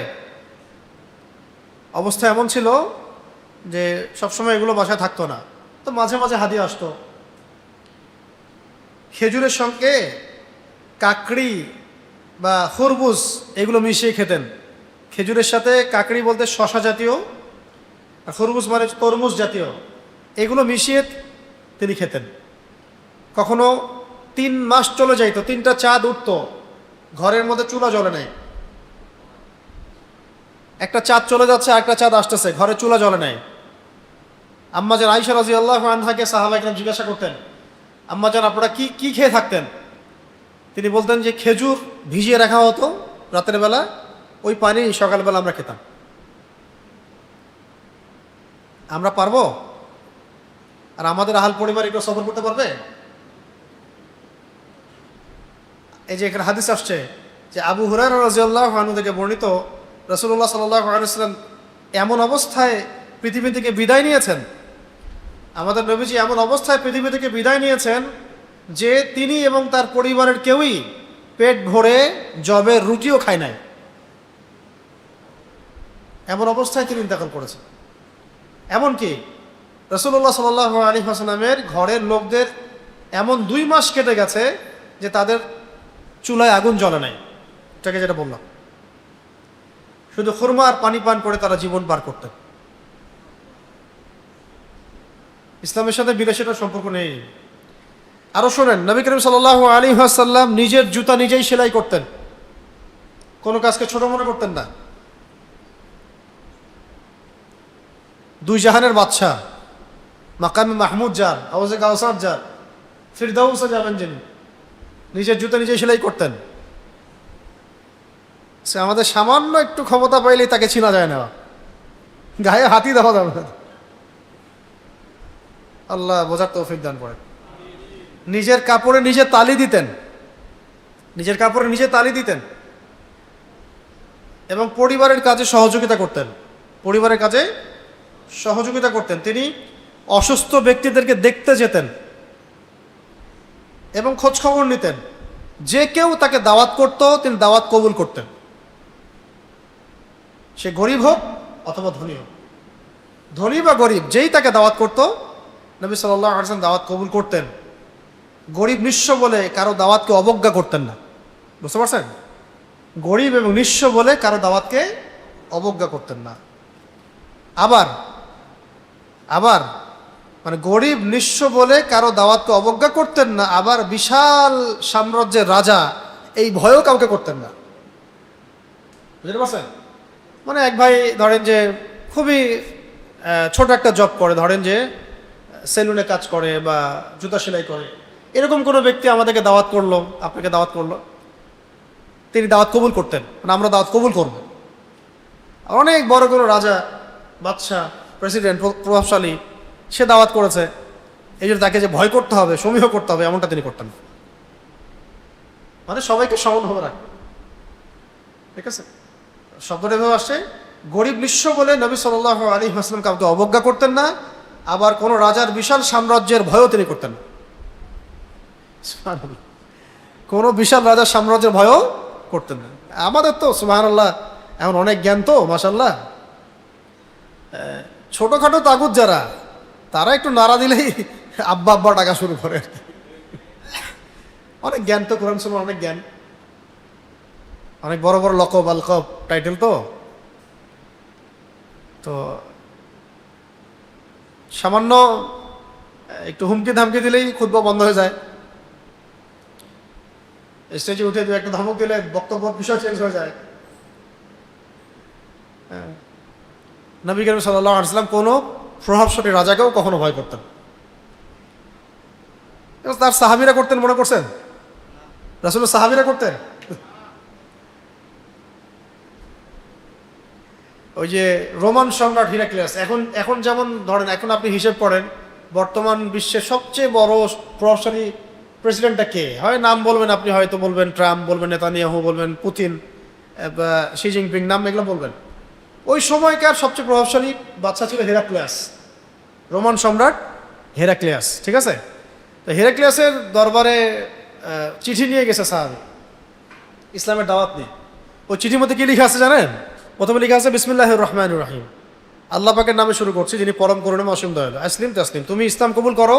অবস্থা এমন ছিল যে সবসময় এগুলো বাসায় থাকতো না, তো মাঝে মাঝে হাদিয়া আসতো। খেজুরের সঙ্গে কাকড়ি বা খরবুজ এগুলো মিশিয়ে খেতেন। খেজুরের সাথে কাকড়ি বলতে শশা জাতীয়, আর খরবুজ মানে তরমুজ জাতীয়, এগুলো মিশিয়ে তিনি খেতেন। কখনো 3 মাস চলে যাইত, 3টা চাঁদ উঠতো, ঘরের মধ্যে চুলা জ্বলে নাই। একটা চাঁদ চলে যাচ্ছে, একটা চাঁদ আসতেছে, ঘরে চুলা জ্বলে নাই। আম্মাজান আয়েশা রাদিয়াল্লাহু আনহাকে সাহাবায়ে কেরাম জিজ্ঞাসা করতেন, আম্মাজান আপনারা কি কি খেয়ে থাকতেন? তিনি বলতেন যে খেজুর ভিজিয়ে রাখা হতো রাতের বেলা, ওই পানি সকালবেলা আমরা খেতাম। আমরা পারবো? আর আমাদের আহাল পরিবার এগুলো সফর করতে পারবে? এই যে এখানে হাদিস আসছে যে আবু হুরায়রা রাদিয়াল্লাহু আনহু থেকে বর্ণিত, রাসূলুল্লাহ সাল্লাল্লাহু আলাইহি ওয়াসাল্লাম এমন অবস্থায় পৃথিবী থেকে বিদায় নিয়েছেন, আমাদের নবীজি এমন অবস্থায় পৃথিবী থেকে বিদায় নিয়েছেন যে তিনি এবং তার পরিবারের কেউই পেট ভরে জবের রুটিও খায় নাই। এমন অবস্থায় তিনি ইন্তেকাল করেছেন। এমনকি রাসূলুল্লাহ সাল্লাল্লাহু আলাইহি ওয়াসাল্লামের ঘরের লোকদের এমন 2 মাস কেটে গেছে যে তাদের চুলায় আগুন জ্বলে নাই, এটাকে যেটা বললাম, শুধু খুরমা আর পানি পান করে তারা জীবন পার করতেন। ইসলামের সাথে বিলাসিতার সম্পর্ক নেই। আরো শোনেন, নবী করিম সাল্লাল্লাহু আলাইহি ওয়াসাল্লাম নিজের জুতা নিজেই সেলাই করতেন, কোনো কাজকে ছোট মনে করতেন না। দুই জাহানের বাদশা, মাকামে মাহমুদ যান, আওয়াজে কাউসার যান, ফিরদাউসে যাবেন যিনি, নিজের জুতা নিজেই সেলাই করতেন। সে আমাদের সামান্য একটু ক্ষমতা পাইলেই তাকে চিনা যায় না, গায়ে হাতি দেওয়া যাবে না। আল্লাহ বোঝার তৌফিক দান করেন। নিজের কাপড়ে নিজে তালি দিতেন, নিজের কাপড়ে নিজে তালি দিতেন এবং পরিবারের কাজে সহযোগিতা করতেন, পরিবারের কাজে সহযোগিতা করতেন। তিনি অসুস্থ ব্যক্তিদেরকে দেখতে যেতেন এবং খোঁজ খবর নিতেন। যে কেউ তাকে দাওয়াত করত তিনি দাওয়াত কবুল করতেন, সে গরিব হোক অথবা ধনী হোক, ধনী বা গরিব যেই তাকে দাওয়াত করত নবী সাল্লাল্লাহু আলাইহি ওয়াসাল্লাম দাওয়াত কবুল করতেন। গরিব নিঃস্ব বলে কারো দাওয়াতকে অবজ্ঞা করতেন না, বুঝতে পারছেন? গরিব এবং নিঃস্ব বলে কারো দাওয়াতকে অবজ্ঞা করতেন না। আবার আবার মানে গরিব নিঃস্ব বলে কারো দাওয়াতকে অবজ্ঞা করতেন না, আবার বিশাল সাম্রাজ্যের রাজা এই ভয়ও কাউকে করতেন না, বুঝতে পারছেন? মানে এক ভাই ধরেন যে খুবই ছোট একটা জব করে, ধরেন যে সেলুনে কাজ করে বা জুতা সেলাই করে, এরকম কোনো ব্যক্তি আমাদেরকে দাওয়াত করলো, আপনাকে দাওয়াত করলো, তিনি দাওয়াত কবুল করতেন, মানে আমরা দাওয়াত কবুল করব। অনেক বড় কোনো রাজা, বাদশাহ, প্রেসিডেন্ট, প্রভাবশালী, সে দাওয়াত করেছে, এই জন্য তাকে যে ভয় করতে হবে, সমীহ করতে হবে, এমনটা তিনি করতেন। মানে সবাইকে সমানভাবে রাখবে, ঠিক আছে? শব্দটা এভাবে আসছে, গরিব নিঃস্ব বলে নবী সাল্লাল্লাহু আলাইহি ওয়াসাল্লাম কাউকে অবজ্ঞা করতেন না, আবার কোনো রাজার বিশাল সাম্রাজ্যের ভয়ও তিনি করতেন না। কোনো বিশাল রাজার সাম্রাজ্যের ভয়ও করতেন না। আমাদের তো সুবহানাল্লাহ এখন অনেক জ্ঞান, তো মাশাআল্লাহ, ছোটখাটো তাগুত যারা, তারা একটু নাড়া দিলেই আব্বা আব্বা টাকা শুরু করে। অনেক জ্ঞান তো, কোরআন সুন্নাহ অনেক জ্ঞান, অনেক বড় বড় লকব আলকব টাইটেল, তো সামান্য একটু হুমকি ধামকি দিলেই খুতবা বন্ধ হয়ে যায়, স্টেজে উঠে দু একটা ধমক দিলে বক্তব্য বিষয় চেঞ্জ হয়ে যায়। নবী করিম সাল্লাল্লাহু আলাইহি ওয়াসাল্লাম কোনো প্রভাবশালী রাজাকেও কখনো ভয় করতেন। তার সাহাবীরা করতেন, মনে করছেন? রাসূলের সাহাবীরা করতেন। ওই যে রোমান সম্রাট হিরাক্লিয়াস, এখন যেমন ধরেন, এখন আপনি হিসেব করেন বর্তমান বিশ্বের সবচেয়ে বড় প্রভাবশালী প্রেসিডেন্টটা কে? হয় নাম বলবেন আপনি, হয়তো বলবেন ট্রাম্প, বলবেন নেতানিয়াহু, বলবেন পুতিন, শি জিনপিং, নাম এগুলো বলবেন। ওই সময়কার সবচেয়ে প্রভাবশালী বাদশা ছিল হেরাক্লিয়াস, রোমান সম্রাট হেরাক্লিয়াস, ঠিক আছে? তো হেরাক্লিয়াসের দরবারে চিঠি নিয়ে গেছে সাহাবী, ইসলামের দাওয়াত নিয়ে। ওই চিঠির মধ্যে কি লিখা আছে জানেন? প্রথমে লিখা আছে বিসমিল্লাহির রহমানির রহিম, আল্লাহ পাকের নামে শুরু করছি, যিনি পরম করুণাময় অসীম দয়ালু। আসলিম তাসলিম, তুমি ইসলাম কবুল করো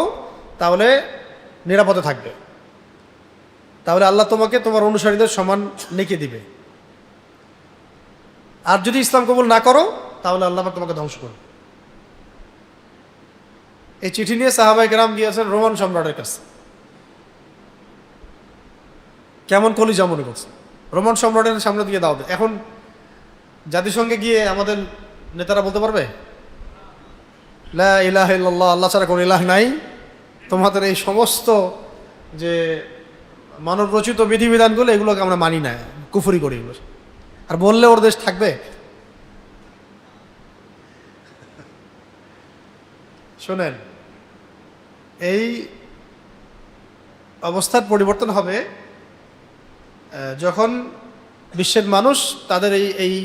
তাহলে নিরাপদে থাকবে, তাহলে আল্লাহ তোমাকে তোমার অনুসারীদের সমান নেকি দিবে। আর যদি ইসলাম কবুল না করো তাহলে আল্লাহ পাক তোমাকে ধ্বংস করবে। এই চিঠি নিয়ে সাহাবায়ে কেরাম গিয়েছেন রোমান সম্রাটের কাছে। কেমন কলিজা মনে করছে, রোমান সম্রাটের সামনে দিয়ে দাও। এখন জাতিসংঘে গিয়ে আমাদের নেতারা বলতে পারবে লা ইলাহা ইল্লাল্লাহ, আল্লাহ ছাড়া কোনো ইলাহ নাই, তোমাদের এই সমস্ত যে মানব রচিত বিধিবিধানগুলো এগুলোকে আমরা মানি না, কুফরি করি এগুলো, আর বললে ওর দেশ থাকবে? শোনেন, এই অবস্থার পরিবর্তন হবে যখন বিশ্বের মানুষ তাদের এই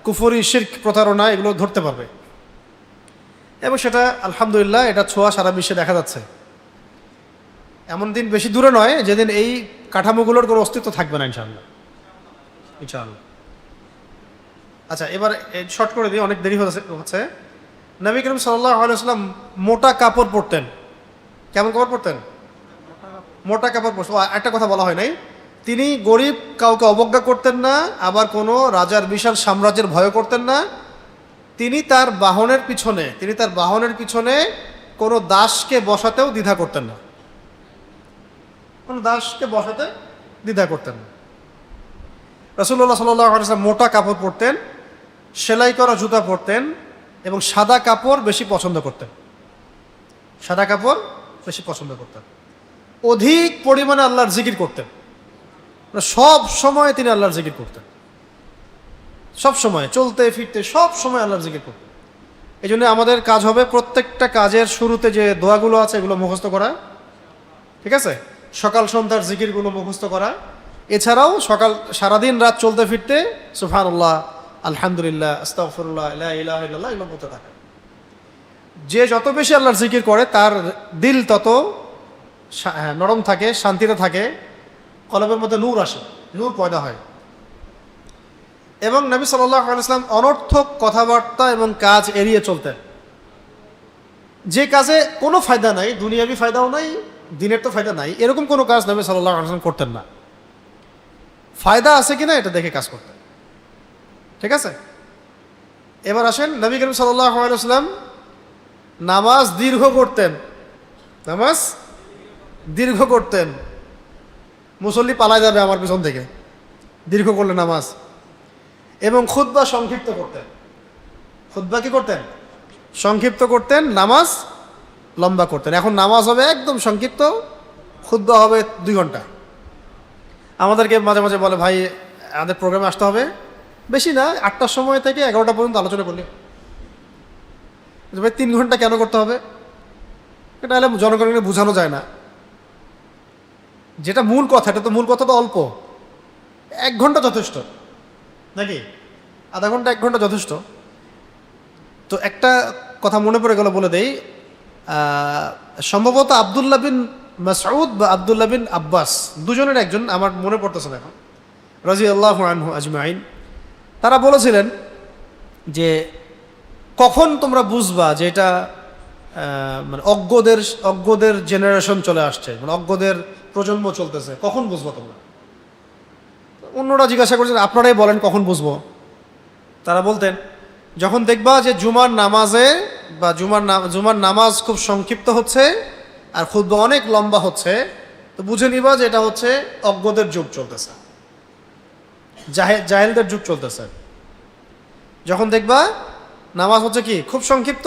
কুফরি, শিরক, প্রতারণা এগুলো ধরতে পারবে, এবং সেটা আলহামদুলিল্লাহ এটা ছোঁয়া সারা বিশ্বে দেখা যাচ্ছে। এমন দিন বেশি দূরে নয় যেদিন এই কাঠামোগুলোর কোনো অস্তিত্ব থাকবে না, ইনশাআল্লাহ, ইনশাআল্লাহ। আচ্ছা, এবার শর্ট করে দিই, অনেক দেরি হচ্ছে। নবী করিম সাল্লাল্লাহু আলাইহি ওয়াসাল্লাম মোটা কাপড় পরতেন। কেমন কাপড় পরতেন? মোটা কাপড় পরতেন। একটা কথা বলা হয় নাই, তিনি গরিব কাউকে অবজ্ঞা করতেন না, আবার কোনো রাজার বিশাল সাম্রাজ্যের ভয় করতেন না। তিনি তার বাহনের পিছনে কোনো দাসকে বসাতেও দ্বিধা করতেন না, কোনো দাসকে বসাতে দ্বিধা করতেন না। রাসূলুল্লাহ সাল্লাল্লাহু আলাইহি ওয়াসাল্লাম মোটা কাপড় পরতেন, সেলাই করা জুতা পরতেন এবং সাদা কাপড় বেশি পছন্দ করতেন। অধিক পরিমাণে আল্লাহর জিকির করতেন। সব সময় তিনি আল্লাহর জিকির করতেন, সব সময় চলতে ফিরতে সব সময় আল্লাহর জিকির করতেন। এই জন্য আমাদের কাজ হবে প্রত্যেকটা কাজের শুরুতে যে দোয়াগুলো আছে এগুলো মুখস্থ করা, ঠিক আছে? সকাল সন্ধ্যার জিকিরগুলো মুখস্থ করা। এছাড়াও সারাদিন রাত চলতে ফিরতে সুবহানাল্লাহ, আলহামদুলিল্লাহ, আস্তাগফিরুল্লাহ, লা ইলাহা ইল্লাল্লাহ এগুলো বলতে থাকে। যে যত বেশি আল্লাহর জিকির করে তার দিল তত নরম থাকে, শান্তিতে থাকে, কলবের মধ্যে নূর আসে, নূর পয়দা হয়। এবং নবী সাল্লাল্লাহু আলাইহি ওয়াসাল্লাম অনর্থক কথাবার্তা এবং কাজ এড়িয়ে চলতেন। যে কাজে কোনো ফায়দা নাই, দুনিয়াবি ফায়দাও নাই, দিনের তো ফায়দা নাই, এরকম কোনো কাজ নবী সাল্লাল্লাহু আলাইহি ওয়াসাল্লাম করতেন না। ফায়দা আছে কিনা এটা দেখে কাজ করতেন, ঠিক আছে? এবার আসেন, নবী করিম সাল্লাল্লাহু আলাইহি ওয়াসাল্লাম নামাজ দীর্ঘ করতেন। মুসল্লি পালায় যাবে আমার পিছন থেকে দীর্ঘ করলে নামাজ। এবং খুতবা সংক্ষিপ্ত করতেন। খুতবা কি করতেন? সংক্ষিপ্ত করতেন, নামাজ লম্বা করতেন। এখন নামাজ হবে একদম সংক্ষিপ্ত, খুতবা হবে 2 ঘন্টা। আমাদেরকে মাঝে মাঝে বলে, ভাই আমাদের প্রোগ্রামে আসতে হবে, বেশি না 8টার সময় থেকে 11টা পর্যন্ত আলোচনা করলে। ভাই 3 ঘন্টা কেন করতে হবে? এটা হলে জনগণকে বোঝানো যায় না। যেটা মূল কথা, এটা তো মূল কথা তো অল্প, 1 ঘন্টা যথেষ্ট নাকি? আধা ঘন্টা 1 ঘন্টা যথেষ্ট। তো একটা কথা মনে পড়ে গেল, বলে দেই। সম্ভবত আব্দুল্লাহ বিন মাসউদ বা আব্দুল্লাহ বিন আব্বাস, দুজনের একজন, আমার মনে পড়তেছে না এখন, রাদিয়াল্লাহু আনহু আজমাইন। তারা বলেছিলেন যে কখন তোমরা বুঝবা যে এটা মানে অজ্ঞদের জেনারেশন চলে আসছে, মানে অজ্ঞদের প্রজন্ম চলতেছে, কখন বুঝবো তোমরা? অন্যরা জিজ্ঞাসা করছেন, আপনারাই বলেন কখন বুঝবো? তারা বলতেন, যখন দেখবা যে জুমার নামাজে বা জুমার নামাজ খুব সংক্ষিপ্ত হচ্ছে আর খুতবা অনেক লম্বা হচ্ছে, তো বুঝে নিবা যে এটা হচ্ছে অজ্ঞদের যুগ চলতেছে, জাহেলদের যুগ চলতেছে। যখন দেখবা নামাজ হচ্ছে কি খুব সংক্ষিপ্ত,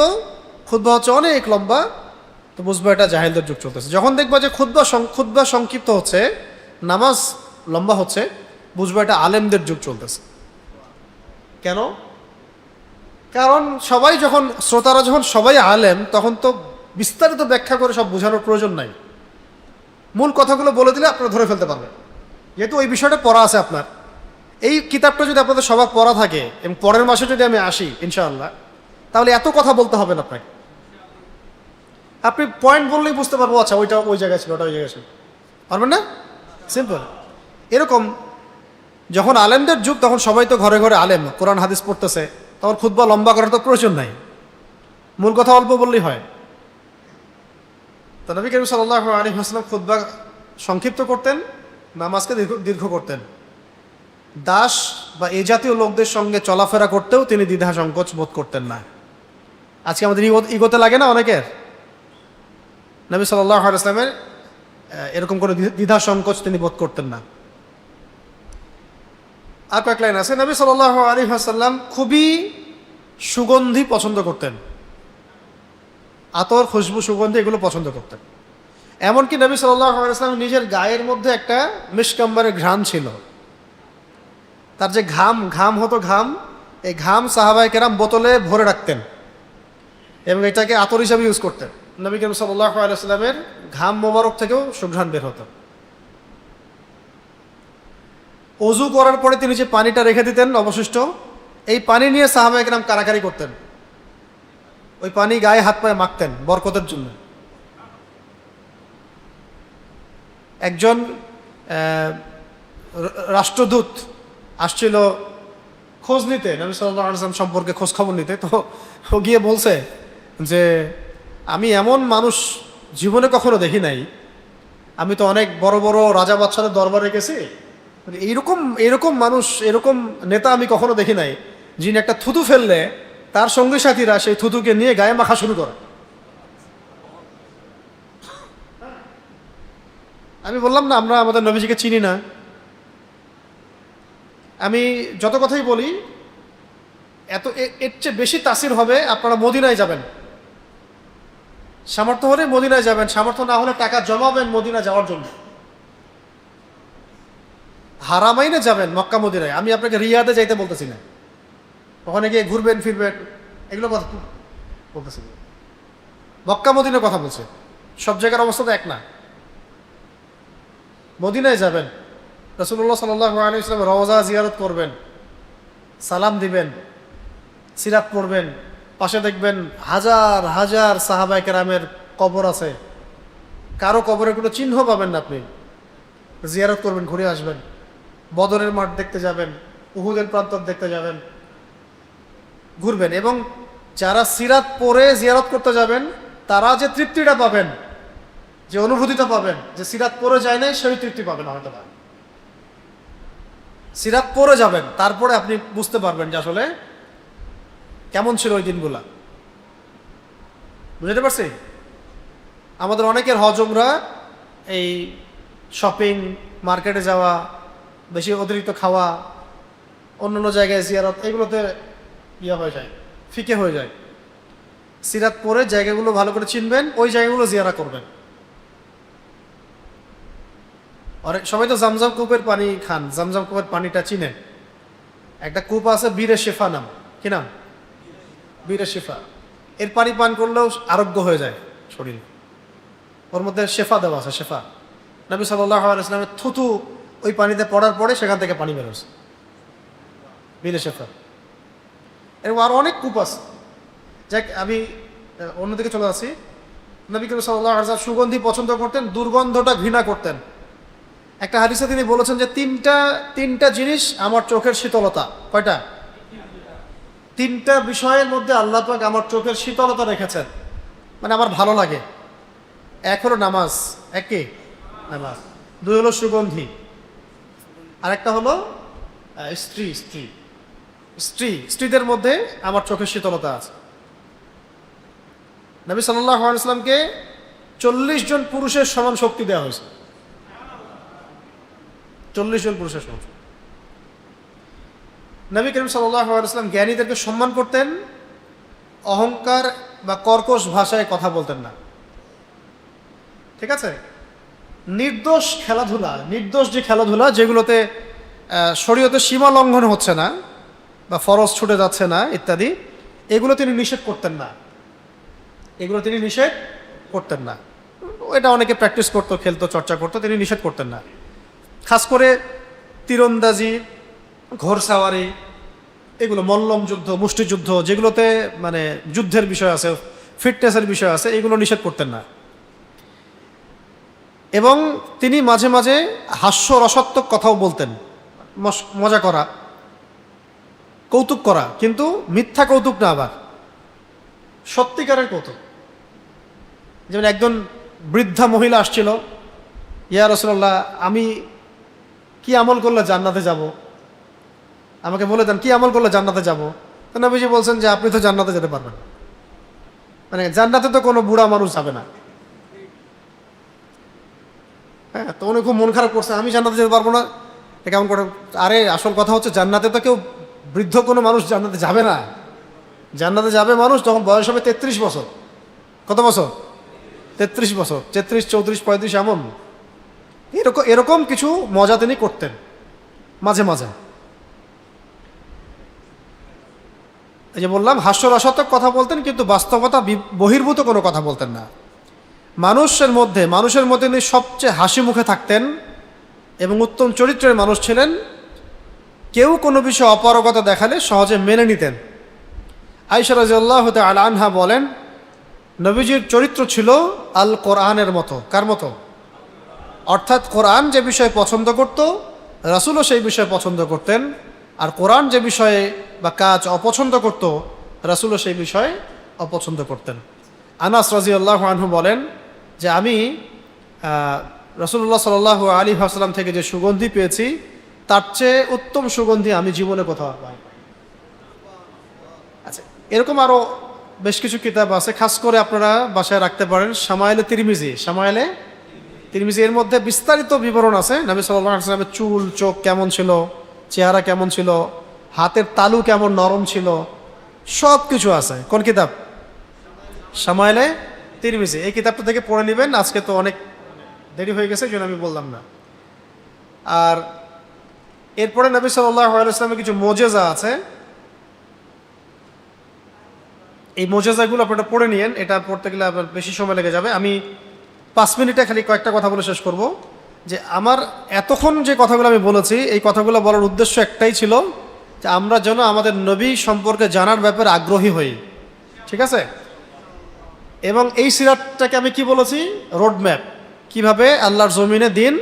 খুতবা হচ্ছে অনেক লম্বা, তো বুঝবা এটা জাহেলদের যুগ চলতেছে। যখন দেখবা যে খুতবা সংক্ষিপ্ত হচ্ছে, নামাজ লম্বা হচ্ছে, বুঝবা এটা আলেমদের যুগ চলতেছে। কেন? কারণ শ্রোতারা যখন সবাই আলেম, তখন তো বিস্তারিত ব্যাখ্যা করে সব বোঝানোর প্রয়োজন নাই। মূল কথাগুলো বলে দিলে আপনারা ধরে ফেলতে পারবেন, যেহেতু ওই বিষয়টা পড়া আছে আপনার। এই কিতাবটা যদি আপনাদের সবার পড়া থাকে এবং পরের মাসে যদি আমি আসি ইনশাআল্লাহ, তাহলে এত কথা বলতে হবে না আপনাকে। আপনি পয়েন্ট বললেই বুঝতে পারবো, আচ্ছা ওইটা ওই জায়গায় ছিল, ওটা ওই জায়গায় ছিল, পারবেন না? সিম্পল। এরকম যখন আলেমদের যুগ, তখন সবাই তো ঘরে ঘরে আলেম, কোরআন হাদিস পড়তেছে, তখন খুতবা লম্বা করার তো প্রয়োজন নাই, মূল কথা অল্প বললেই হয়। তো নবী করিম সাল্লাল্লাহু আলাইহি ওয়াসাল্লাম খুতবা সংক্ষিপ্ত করতেন, নামাজকে দীর্ঘ করতেন। দাস বা এই জাতীয় লোকদের সঙ্গে চলাফেরা করতেও তিনি দ্বিধা সংকোচ বোধ করতেন না। আজকে আমাদের ইগোতে লাগে না অনেকের? নবী সাল্লাল্লাহু আলাইহি ওয়াসাল্লামের এরকম কোনো দ্বিধা সংকোচ তিনি বোধ করতেন না। আর কয়েক লাইন আছে। নবী সাল্লাল্লাহু আলাইহি ওয়াসাল্লাম খুবই সুগন্ধি পছন্দ করতেন, আতর, খুশবু, সুগন্ধি এগুলো পছন্দ করতেন। এমনকি নবী সাল্লাল্লাহু আলাইহি ওয়াসাল্লাম নিজের গায়ের মধ্যে একটা মিশকাম্বারের ঘ্রাণ ছিল। তার যে ঘাম হতো, এই ঘাম সাহাবায়ে কেরাম বোতলে ভরে রাখতেন এবং এটাকে আতর হিসাবে ইউজ করতেন। নবী করিম সাল্লাল্লাহু আলাইহি ওয়াসাল্লামের ঘাম মোবারক থেকেও সুঘ্রাণ বের হতো। অজু করার পরে তিনি যে পানিটা রেখে দিতেন অবশিষ্ট, এই পানি নিয়ে সাহাবায়ে কেরাম কারাকারি করতেন, ওই পানি গায়ে হাত পায়ে মাখতেন বরকতের জন্য। একজন রাষ্ট্রদূত আসছিল খোঁজ নিতে, নবী সাল্লাল্লাহু আলাইহি ওয়াসাল্লাম সম্পর্কে খোঁজ খবর নিতে। তো ও গিয়ে বলছে যে আমি এমন মানুষ জীবনে কখনো দেখি নাই, আমি তো অনেক বড় বড় রাজা বাদশাদের দরবারে গেছি, মানে এইরকম এরকম মানুষ, এরকম নেতা আমি কখনো দেখি নাই, যিনি একটা থুতু ফেললে তার সঙ্গী সাথীরা সেই থুতুকে নিয়ে গায়ে মাখা শুরু করে। আমি বললাম না আমরা আমাদের নবীজিকে চিনি না। আমি যত কথাই বলি এর চেয়ে বেশি তাসির হবে আপনারা মদিনায় যাবেন। সামর্থ্য হলে মদিনায় যাবেন, সামর্থ্য না হলে টাকা জমাবেন মদিনা যাওয়ার জন্য। হারামাইনে যাবেন, মক্কা মদিনায়। আমি আপনাকে রিয়াদে যাইতে বলতেছি না, ওখানে গিয়ে ঘুরবেন ফিরবেন এগুলো কথা বলতেছি না। মক্কা মদিনার কথা বলছে, সব জায়গার অবস্থা তো এক না। মদিনায় যাবেন, রাসূলুল্লাহ সাল্লাল্লাহু আলাইহি ওয়াসাল্লাম রওজা জিয়ারত করবেন, সালাম দিবেন, সিরাত পড়বেন। পাশে দেখবেন হাজার হাজার সাহাবায়ে কেরামের কবর আছে, কারো কবরের কোনো চিহ্ন পাবেন না। আপনি জিয়ারত করবেন, ঘুরে আসবেন। বদরের মাঠ দেখতে যাবেন, উহুদের প্রান্তর দেখতে যাবেন, ঘুরবেন। এবং যারা সিরাত পড়ে জিয়ারত করতে যাবেন তারা যে তৃপ্তিটা পাবেন, যে অনুভূতিটা পাবেন, যে সিরাত পড়ে যায় নাই সেই তৃপ্তি পাবেন হয়তো না। সিরাত পড়ে যাবেন, তারপরে আপনি বুঝতে পারবেন যে আসলে কেমন ছিল ওই দিনগুলা। বুঝতে পারছি? আমাদের অনেকের হজ উমরা এই শপিং, মার্কেটে যাওয়া, বেশি অতিরিক্ত খাওয়া, অন্যান্য জায়গায় জিয়ারত, এগুলোতে হয়ে যায়, ফিকে হয়ে যায়। সিরাত পরে জায়গাগুলো ভালো করে চিনবেন, ওই জায়গাগুলো জিয়ারা করবেন। অনেক সবাই তো জামজাম কূপের পানি খান, জামজাম কূপের পানিটা চিনেন। একটা কূপ আছে বীরে শেফা নাম, কি নাম? বীরে শেফা। এর পানি পান করলেও আরোগ্য হয়ে যায় শরীর, ওর মধ্যে শেফা দেওয়া আছে, শেফা। নবী সাল্লাল্লাহু আলাইহি ওয়াসাল্লামের থুতু ওই পানিতে পড়ার পরে সেখান থেকে পানি বেরোচ্ছে, বীরে শেফা। এরকম আরো অনেক কূপ আছে। যাক, আমি অন্যদিকে চলে আসি। নবী করিম সাল্লাল্লাহু আলাইহি ওয়াসাল্লাম সুগন্ধি পছন্দ করতেন, দুর্গন্ধটা ঘৃণা করতেন। একটা হাদিসে তিনি বলেছেন যে তিনটা জিনিস আমার চোখের শীতলতা। কয়টা? তিনটা বিষয়ের মধ্যে আল্লাহ পাক আমার চোখের শীতলতা রেখেছেন, মানে আমার ভালো লাগে। এক হলো নামাজ, এক কি? নামাজ। দুই হলো সুগন্ধি, আর একটা হলো স্ত্রীদের মধ্যে আমার চোখের শীতলতা আছে। নবী সাল্লাল্লাহু আলাইহি ওয়াসাল্লামকে 40 জন পুরুষের সমান শক্তি দেওয়া হয়েছে। 40 জন পুরুষের সমান। নবী করিম সাল্লাল্লাহু আলাইহি ওয়াসাল্লাম জ্ঞানীদেরকে সম্মান করতেন, অহংকার বা কর্কশ ভাষায় কথা বলতেন না। ঠিক আছে? নির্দোষ যে খেলাধুলা যেগুলোতে শরীয়তের সীমা লঙ্ঘন হচ্ছে না বা ফরজ ছুটে যাচ্ছে না ইত্যাদি, এগুলো তিনি নিষেধ করতেন না। এটা অনেকে প্র্যাকটিস করতো, খেলতো, চর্চা করতো, তিনি নিষেধ করতেন না। খাস করে তীরন্দাজি, ঘোড়সাওয়ারি, এগুলো মল্লম যুদ্ধ, মুষ্টিযুদ্ধ, যেগুলোতে মানে যুদ্ধের বিষয় আছে, ফিটনেসের বিষয় আছে, এগুলো নিষেধ করতেন না। এবং তিনি মাঝে মাঝে হাস্যরসাত্মক কথাও বলতেন, মজা করা, কৌতুক করা, কিন্তু মিথ্যা কৌতুক না, আবার সত্যিকারের কৌতুক। যেমন একজন বৃদ্ধা মহিলা আসছিল, ইয়া রাসূলুল্লাহ, আমি কি আমল করলে জান্নাতে যাব? আমাকে বলে দেন কি আমল করলে জান্নাতে যাব। তো নবীজি বলছেন যে আপনি তো জান্নাতে যেতে পারবেন, মানে জান্নাতে তো কোনো বুড়া মানুষ যাবে না। হ্যাঁ, তো উনি খুব মন খারাপ করছে, আমি জান্নাতে যেতে পারবো না, কেমন করে? আরে আসল কথা হচ্ছে জান্নাতে তো কেউ বৃদ্ধ কোনো মানুষ জান্নাতে যাবে না। জান্নাতে যাবে মানুষ যখন বয়স হবে 33 বছর। কত বছর? 33 বছর, 33, 34, 35, এমন। এরকম কিছু মজা তিনি করতেন মাঝে মাঝে। এই যে বললাম, হাস্যরসাত্মক কথা বলতেন, কিন্তু বাস্তবতা বহির্ভূত কোনো কথা বলতেন না। মানুষের মধ্যে তিনি সবচেয়ে হাসি মুখে থাকতেন এবং উত্তম চরিত্রের মানুষ ছিলেন। কেউ কোনো বিষয়ে অপারগতা দেখালে সহজে মেনে নিতেন। আয়েশা রাদিয়াল্লাহু তাআলা আনহা বলেন, নবীজির চরিত্র ছিল আল কোরআনের মতো। কার মতো? অর্থাৎ কোরআন যে বিষয়ে পছন্দ করত, রাসূলও সেই বিষয়ে পছন্দ করতেন। আর কোরআন যে বিষয়ে বা কাজ অপছন্দ করত, রাসূলও সেই বিষয়ে অপছন্দ করতেন। আনাস রাদিয়াল্লাহু আনহু বলেন যে আমি রাসূলুল্লাহ সাল্লাল্লাহু আলাইহি ওয়াসাল্লাম থেকে যে সুগন্ধি পেয়েছি, তার চেয়ে উত্তম সুগন্ধি আমি জীবনে কোথাও পাই। আচ্ছা, এরকম আরও বেশ কিছু কিতাব আছে, খাস করে আপনারা বাসায় রাখতে পারেন। শামায়েলে তিরমিজি, শামায়েলে তিরমিজি, এর মধ্যে বিস্তারিত বিবরণ আছে নবী সাল্লাল্লাহু আলাইহি ওয়াসাল্লামের চুল চোখ কেমন ছিল, চেহারা কেমন ছিল, হাতের তালু কেমন নরম ছিল, সব কিছু আছে। কোন কিতাব? শামায়েলে তিরমিজি। এই কিতাবটা থেকে পড়ে নেবেন। আজকে তো অনেক দেরি হয়ে গেছে, এই জন্য আমি বললাম না। আর এরপরে নবী সাল্লাল্লাহু আলাইহি ওয়াসাল্লামের কিছু মোজেজা আছে, এই মোজেজাগুলো আপনারা পড়ে নিয়েন। এটা পড়তে গেলে আপনার বেশি সময় লেগে যাবে। আমি 5 মিনিটে খালি কয়েকটা কথা বলে শেষ করব। যে আমার এতক্ষণ যে কথাগুলো আমি বলেছি, এই কথাগুলো বলার উদ্দেশ্য একটাই ছিল যে আমরা যেন আমাদের নবী সম্পর্কে জানার ব্যাপারে আগ্রহী হই, ঠিক আছে? এবং এই সিরাতটাকে আমি কি বলেছি? রোডম্যাপ, কিভাবে আল্লাহর জমিনে দিন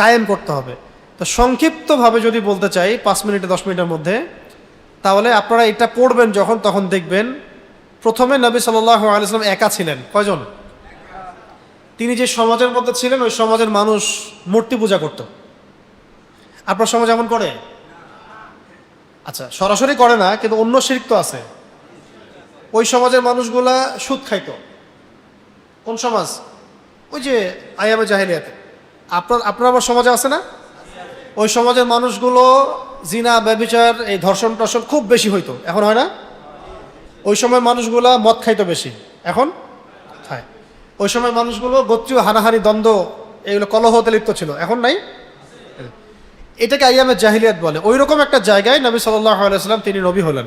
কায়েম করতে হবে। তো সংক্ষিপ্তভাবে যদি বলতে চাই 5 মিনিটে 10 মিনিটের মধ্যে, তাহলে আপনারা এটা পড়বেন যখন, তখন দেখবেন প্রথমে নবী সাল্লাল্লাহু আলাইহি ওয়াসাল্লাম একা ছিলেন। কয়জন? তিনি যে সমাজের মধ্যে ছিলেন, ওই সমাজের মানুষ মূর্তি পূজা করত। আপনার সমাজ এমন করে? আচ্ছা, সরাসরি করে না, কিন্তু অন্য শিরক তো আছে। ওই সমাজের মানুষগুলা সুদ খাইতো। কোন সমাজ? ওই যে আইয়ামে জাহেলিয়াতে। আপনার আবার সমাজে আছে না? ওই সমাজের মানুষগুলো জিনা, ব্যভিচার, এই ধর্ষণ টর্ষণ খুব বেশি হইতো। এখন হয় না? ওই সময় মানুষগুলা মদ খাইতো বেশি, এখন খায়। ওই সময় মানুষগুলো গোত্রীয় হানাহানি, দ্বন্দ্ব, এগুলো কলহতে লিপ্ত ছিল, এখন নাই। এটাকে আইয়ামে জাহিলিয়াত বলে। ওই রকম একটা জায়গায় নবী সাল্লাল্লাহু আলাইহি ওয়াসাল্লাম তিনি নবী হলেন।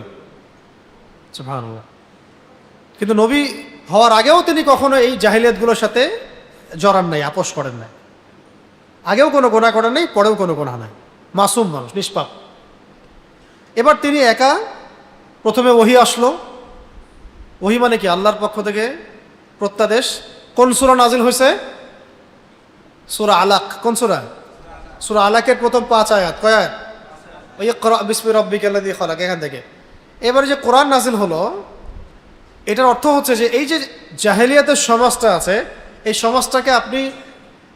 সুবহানাল্লাহ। কিন্তু নবী হওয়ার আগেও তিনি কখনো এই জাহিলিয়াতগুলোর সাথে জড়ান নাই, আপোষ করেন নাই। আগেও কোনো গুনাহ করেন নাই, পরেও কোনো গুনাহ নাই, মাসুম মানুষ, নিষ্পাপ। এবার তিনি একা, প্রথমে ওহী আসলো। ওহী মানে কি? আল্লাহর পক্ষ থেকে প্রত্যাদেশ। কোন সূরা নাজিল হয়েছে? সূরা আলাক। কোন সূরা? সূরা আলাকের প্রথম 5 আয়াত। কয় আয়াত? ইকরা বিসমি রাব্বিকাল্লাযী খালাক, এখান থেকে। এবারে যে কোরআন নাজিল হলো, এটার অর্থ হচ্ছে যে এই যে জাহেলিয়াতের সমাজটা আছে, এই সমাজটাকে আপনি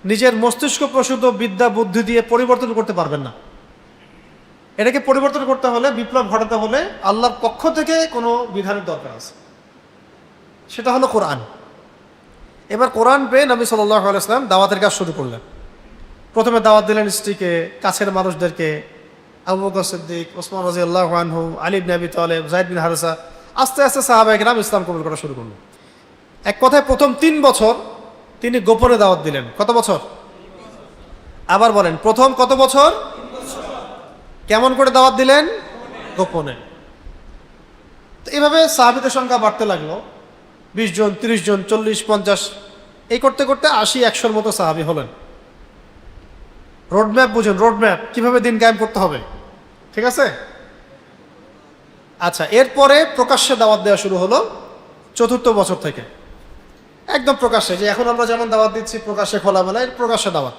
নিজের মস্তিষ্ক প্রসূত বিদ্যা বুদ্ধি দিয়ে পরিবর্তন করতে পারবেন না। এটাকে পরিবর্তন করতে হলে, বিপ্লব ঘটাতে হলে আল্লাহর পক্ষ থেকে কোনো বিধানের দরকার আছে, সেটা হলো কোরআন। এবার কোরআন পেয়ে নবী সাল্লাল্লাহু আলাইহি ওয়াসাল্লাম দাওয়াতের কাজ শুরু করলেন। প্রথমে দাওয়াত দিলেন স্ত্রীকে, কাছের মানুষদেরকে, আবু বকর সিদ্দিক, ওসমান রাদিয়াল্লাহু আনহু, আলী ইবনে আবি তালেব, যায়েদ বিন হারেসা। আস্তে আস্তে সাহাবায়ে কেরাম ইসলাম কবুল করা শুরু করলেন। এক কথায় প্রথম 3 বছর তিনি গোপনে দাওয়াত দিলেন। কত বছর? আবার বলেন, প্রথম কত বছর? কেমন করে দাওয়াত দিলেন? গোপনে। তো এইভাবে সাহাবীদের সংখ্যা বাড়তে লাগলো। 20 জন, 30 জন, 40, 50, এই করতে করতে 80, 100-র মতো সাহাবী হলেন। রোডম্যাপ বুঝুন, রোডম্যাপ, কিভাবে দিন কায়েম করতে হবে, ঠিক আছে? আচ্ছা, এরপরে প্রকাশ্যে দাওয়াত দেওয়া শুরু হলো 4র্থ বছর থেকে। একদম প্রকাশ্যে, যে এখন আমরা যেমন দাওয়াত দিচ্ছি প্রকাশ্যে খোলামেলায়, প্রকাশ্যে দাওয়াত।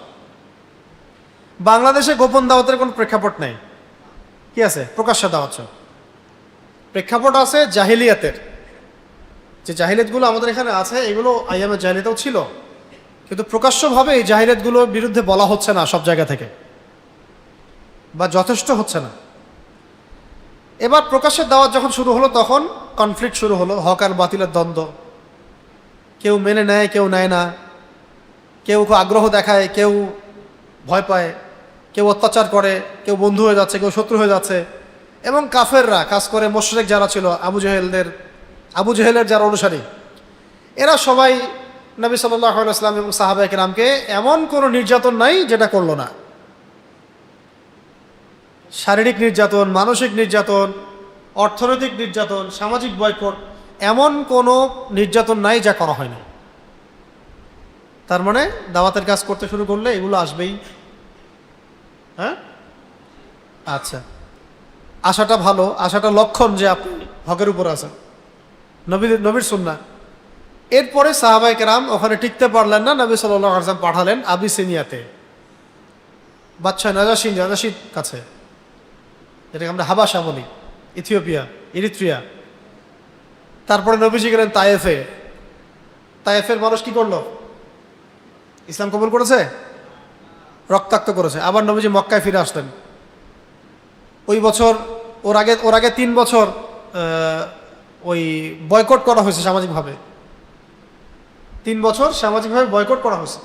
বাংলাদেশে গোপন দাওয়াতের কোনো প্রেক্ষাপট নেই। কি আছে? প্রকাশ্যে দাওয়াত। প্রেক্ষাপট আছে জাহিলিয়াতের। যে জাহিলিয়াতগুলো আমাদের এখানে আছে, এগুলো আইয়ামে জাহিলিয়াতেও ছিল, কিন্তু প্রকাশ্যভাবে এই জাহিলিয়াতগুলোর বিরুদ্ধে বলা হচ্ছে না সব জায়গা থেকে, বা যথেষ্ট হচ্ছে না। এবার প্রকাশ্যের দাওয়াত যখন শুরু হলো, তখন কনফ্লিক্ট শুরু হলো, হক আর বাতিলের দ্বন্দ্ব। কেউ মেনে নেয়, কেউ নেয় না, কেউ আগ্রহ দেখায়, কেউ ভয় পায়, কেউ অত্যাচার করে, কেউ বন্ধু হয়ে যাচ্ছে, কেউ শত্রু হয়ে যাচ্ছে। এবং কাফেররা, খাস করে মুশরিক যারা ছিল, আবু জেহেলের যারা অনুসারী, এরা সবাই নবী সাল্লাল্লাহু আলাইহি ওয়াসাল্লাম এবং সাহাবায়ে কেরামকে এমন কোনো নির্যাতন নাই যেটা করলো না। শারীরিক নির্যাতন, মানসিক নির্যাতন, অর্থনৈতিক নির্যাতন, সামাজিক বয়কট, এমন কোনো নির্যাতন নাই যা করা হয় না। তার মানে দাওয়াতের কাজ করতে শুরু করলে এগুলো আসবেই। হ্যাঁ, আচ্ছা, আশাটা ভালো, আশাটা লক্ষণ যে আপনি হকের উপর আছেন, নবীর সুন্নাহ। এরপরে সাহাবায়ে কেরাম ওখানে টিকতে পারলেন না, নবী সাল্লাল্লাহু আলাইহি ওয়াসাল্লাম পাঠালেন আবিসিনিয়াতে, বাদশাহ নাজাশির কাছে, যেটাকে আমরা হাবাসা বলি, ইথিওপিয়া, ইরিত্রিয়া। তারপরে নবীজি গেলেন তায়েফে। তায়েফের মানুষ কি করলো? ইসলাম কবুল করেছে, রক্তাক্ত করেছে। আবার নবীজি মক্কায় ফিরে আসলেন। ওই বছর ওর আগে 3 বছর ওই বয়কট করা হয়েছে সামাজিকভাবে। 3 বছর সামাজিকভাবে বয়কট করা হয়েছে।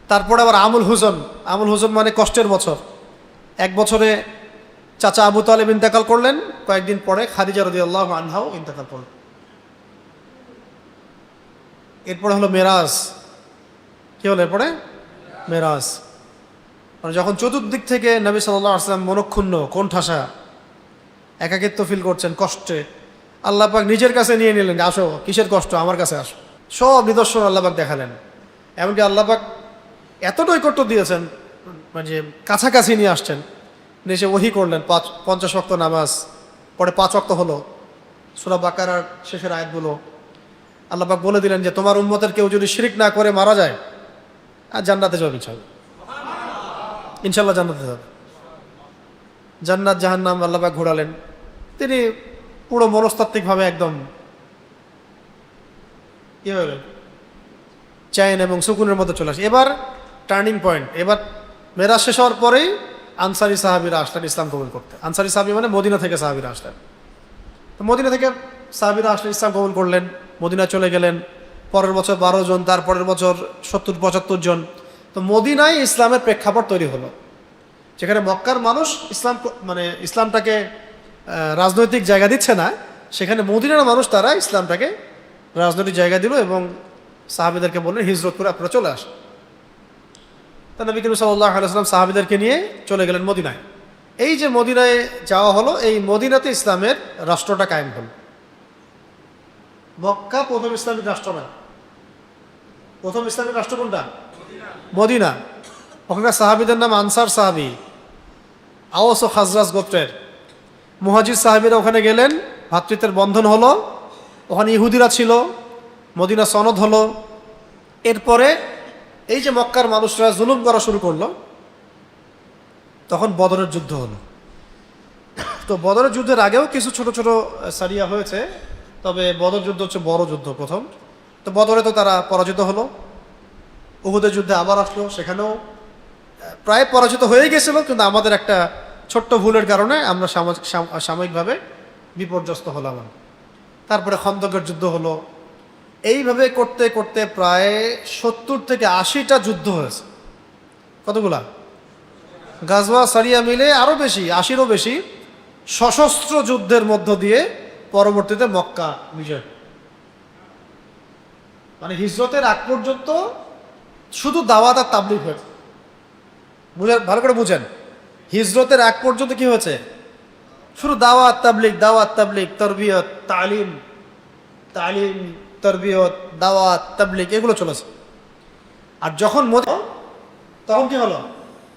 তারপরে আবার আমুল হুজন মানে কষ্টের বছর। 1 বছরে চাচা আবু তালেব ইন্তেকাল করলেন, কয়েকদিন পরে খাদিজা রাদিয়াল্লাহু আনহাও ইন্তেকাল করলেন। এরপরে হলো মেরাজ। কি হলো এরপরে? মেরাজ। মানে যখন চতুর্দিক থেকে নবী সাল্লাল্লাহু আলাইহি ওয়াসাল্লাম মনক্ষুণ্ণ, কোণঠাসা, একাকিত্ব ফিল করছেন, কষ্টে, আল্লাহ পাক নিজের কাছে নিয়ে নিলেন, আসো, কিসের কষ্ট, আমার কাছে আসো। সব নিদর্শন আল্লাহ পাক দেখালেন। এমনকি আল্লাহ পাক এত নৈকট্য দিয়েছেন, মানে কাছাকাছি নিয়ে আসছেন, এসে ওহী করলেন। 50 ওয়াক্ত নামাজ, পরে 5 ওয়াক্ত হলো। সূরা বাকারার শেষের আয়াতগুলো আল্লাহ পাক বলে দিলেন যে তোমার উম্মতের কেউ যদি শিরক না করে মারা যায়, আর জান্নাতে যাবে ইনশাল্লাহ, জান্নাতে যাবে। জান্নাত জাহান্নাম আল্লাহ পাক ঘোরালেন। তিনি পুরো মনস্তাত্ত্বিকভাবে একদম কি হলেন, চ্যান এবং সুকুনের মধ্যে চলে আসে। এবার টার্নিং পয়েন্ট। এবার মেরাজ শেষ হওয়ার পরেই আনসারি সাহাবীরা আসলেন ইসলাম কবুল করতে। আনসারি সাহাবী মানে মদিনা থেকে সাহাবীরা আসলেন। তো মদিনা থেকে সাহাবীরা আসলেন, ইসলাম কবুল করলেন, মদিনা চলে গেলেন। পরের বছর 12 জন, তারপরের বছর 70-75 জন। তো মদিনায় ইসলামের প্রেক্ষাপট তৈরি হলো, যেখানে মক্কার মানুষ ইসলামটাকে রাজনৈতিক জায়গা দিচ্ছে না, সেখানে মদিনার মানুষ তারা ইসলামটাকে রাজনৈতিক জায়গা দিল এবং সাহাবীদেরকে বললেন হিজরত করে আপনারা চলে আসেন। তা নবী করিম সাল্লাল্লাহু আলাইহি ওয়াসাল্লাম সাহাবীদেরকে নিয়ে চলে গেলেন মদিনায়। এই যে মদিনায় যাওয়া হলো, এই মদিনাতে ইসলামের রাষ্ট্রটা কায়েম হল। মক্কা প্রথম ইসলামিক রাষ্ট্র না। প্রথম ইসলামিক রাষ্ট্র কোনটা? মদিনা। ওখানকার সাহাবীদের নাম আনসার সাহাবী, আওস ও খাজরাজ গোত্রের। মুহাজির সাহাবীরা ওখানে গেলেন, ভ্রাতৃত্বের বন্ধন হলো। ওখানে ইহুদিরা ছিল, মদিনা সনদ হলো। এরপরে এই যে মক্কার মানুষরা জুলুম করা শুরু করলো, তখন বদরের যুদ্ধ হলো। তো বদরের যুদ্ধের আগেও কিছু ছোট ছোট সারিয়া হয়েছে, তবে বদর যুদ্ধ হচ্ছে বড় যুদ্ধ প্রথম। তো বদরে তো তারা পরাজিত হলো। উহুদের যুদ্ধে আবার আসলো, সেখানেও প্রায় পরাজিত হয়ে গেছিল, কিন্তু আমাদের একটা ছোট্ট ভুলের কারণে আমরা সাময়িকভাবে বিপর্যস্ত হলাম। তারপরে খন্দকের যুদ্ধ হলো। এইভাবে করতে করতে প্রায় 70 থেকে 80টা যুদ্ধ হয়েছে। কতগুলা গাজওয়া সারিয়া মিলে আরও বেশি, 80রও বেশি সশস্ত্র যুদ্ধের মধ্য দিয়ে পরবর্তীতে মক্কা বিজয়। মানে হিজরতের আগ পর্যন্ত শুধু দাওয়াত আর তাবলীগ হয়েছে। ভালো করে বুঝেন, হিজরতের আগ পর্যন্ত কি হয়েছে? শুধু দাওয়াত তাবলীগ, তরবিয়ত, তালিম, তরবিয়ত, দাওয়াত, তাবলীগ এগুলো চলেছে। আর যখন তখন কি হলো?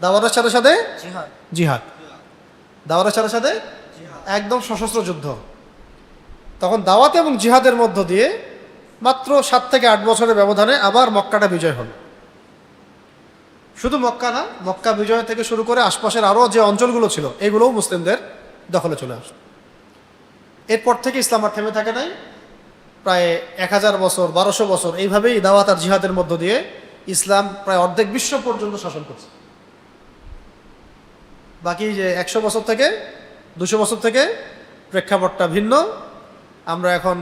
দাওয়াতের সাথে সাথে জিহাদ, দাওয়াতের সাথে সাথে একদম সশস্ত্র যুদ্ধ। তখন দাওয়াত এবং জিহাদের মধ্য দিয়ে মাত্র 7 থেকে 8 বছরের ব্যবধানে আবার মক্কাটা বিজয় হলো। শুধু মক্কা না, মক্কা বিজয় থেকে শুরু করে আশপাশের আরও যে অঞ্চলগুলো ছিল এগুলোও মুসলিমদের দখলে চলে আসে। এরপর থেকে ইসলাম আর থেমে থাকে নাই। প্রায় 1000 বছর, 1200 বছর এইভাবেই দাওয়াত আর জিহাদের মধ্য দিয়ে ইসলাম প্রায় অর্ধেক বিশ্ব পর্যন্ত শাসন করছে। বাকি যে 100 বছর থেকে 200 বছর থেকে প্রেক্ষাপটটা ভিন্ন। আমরা এখন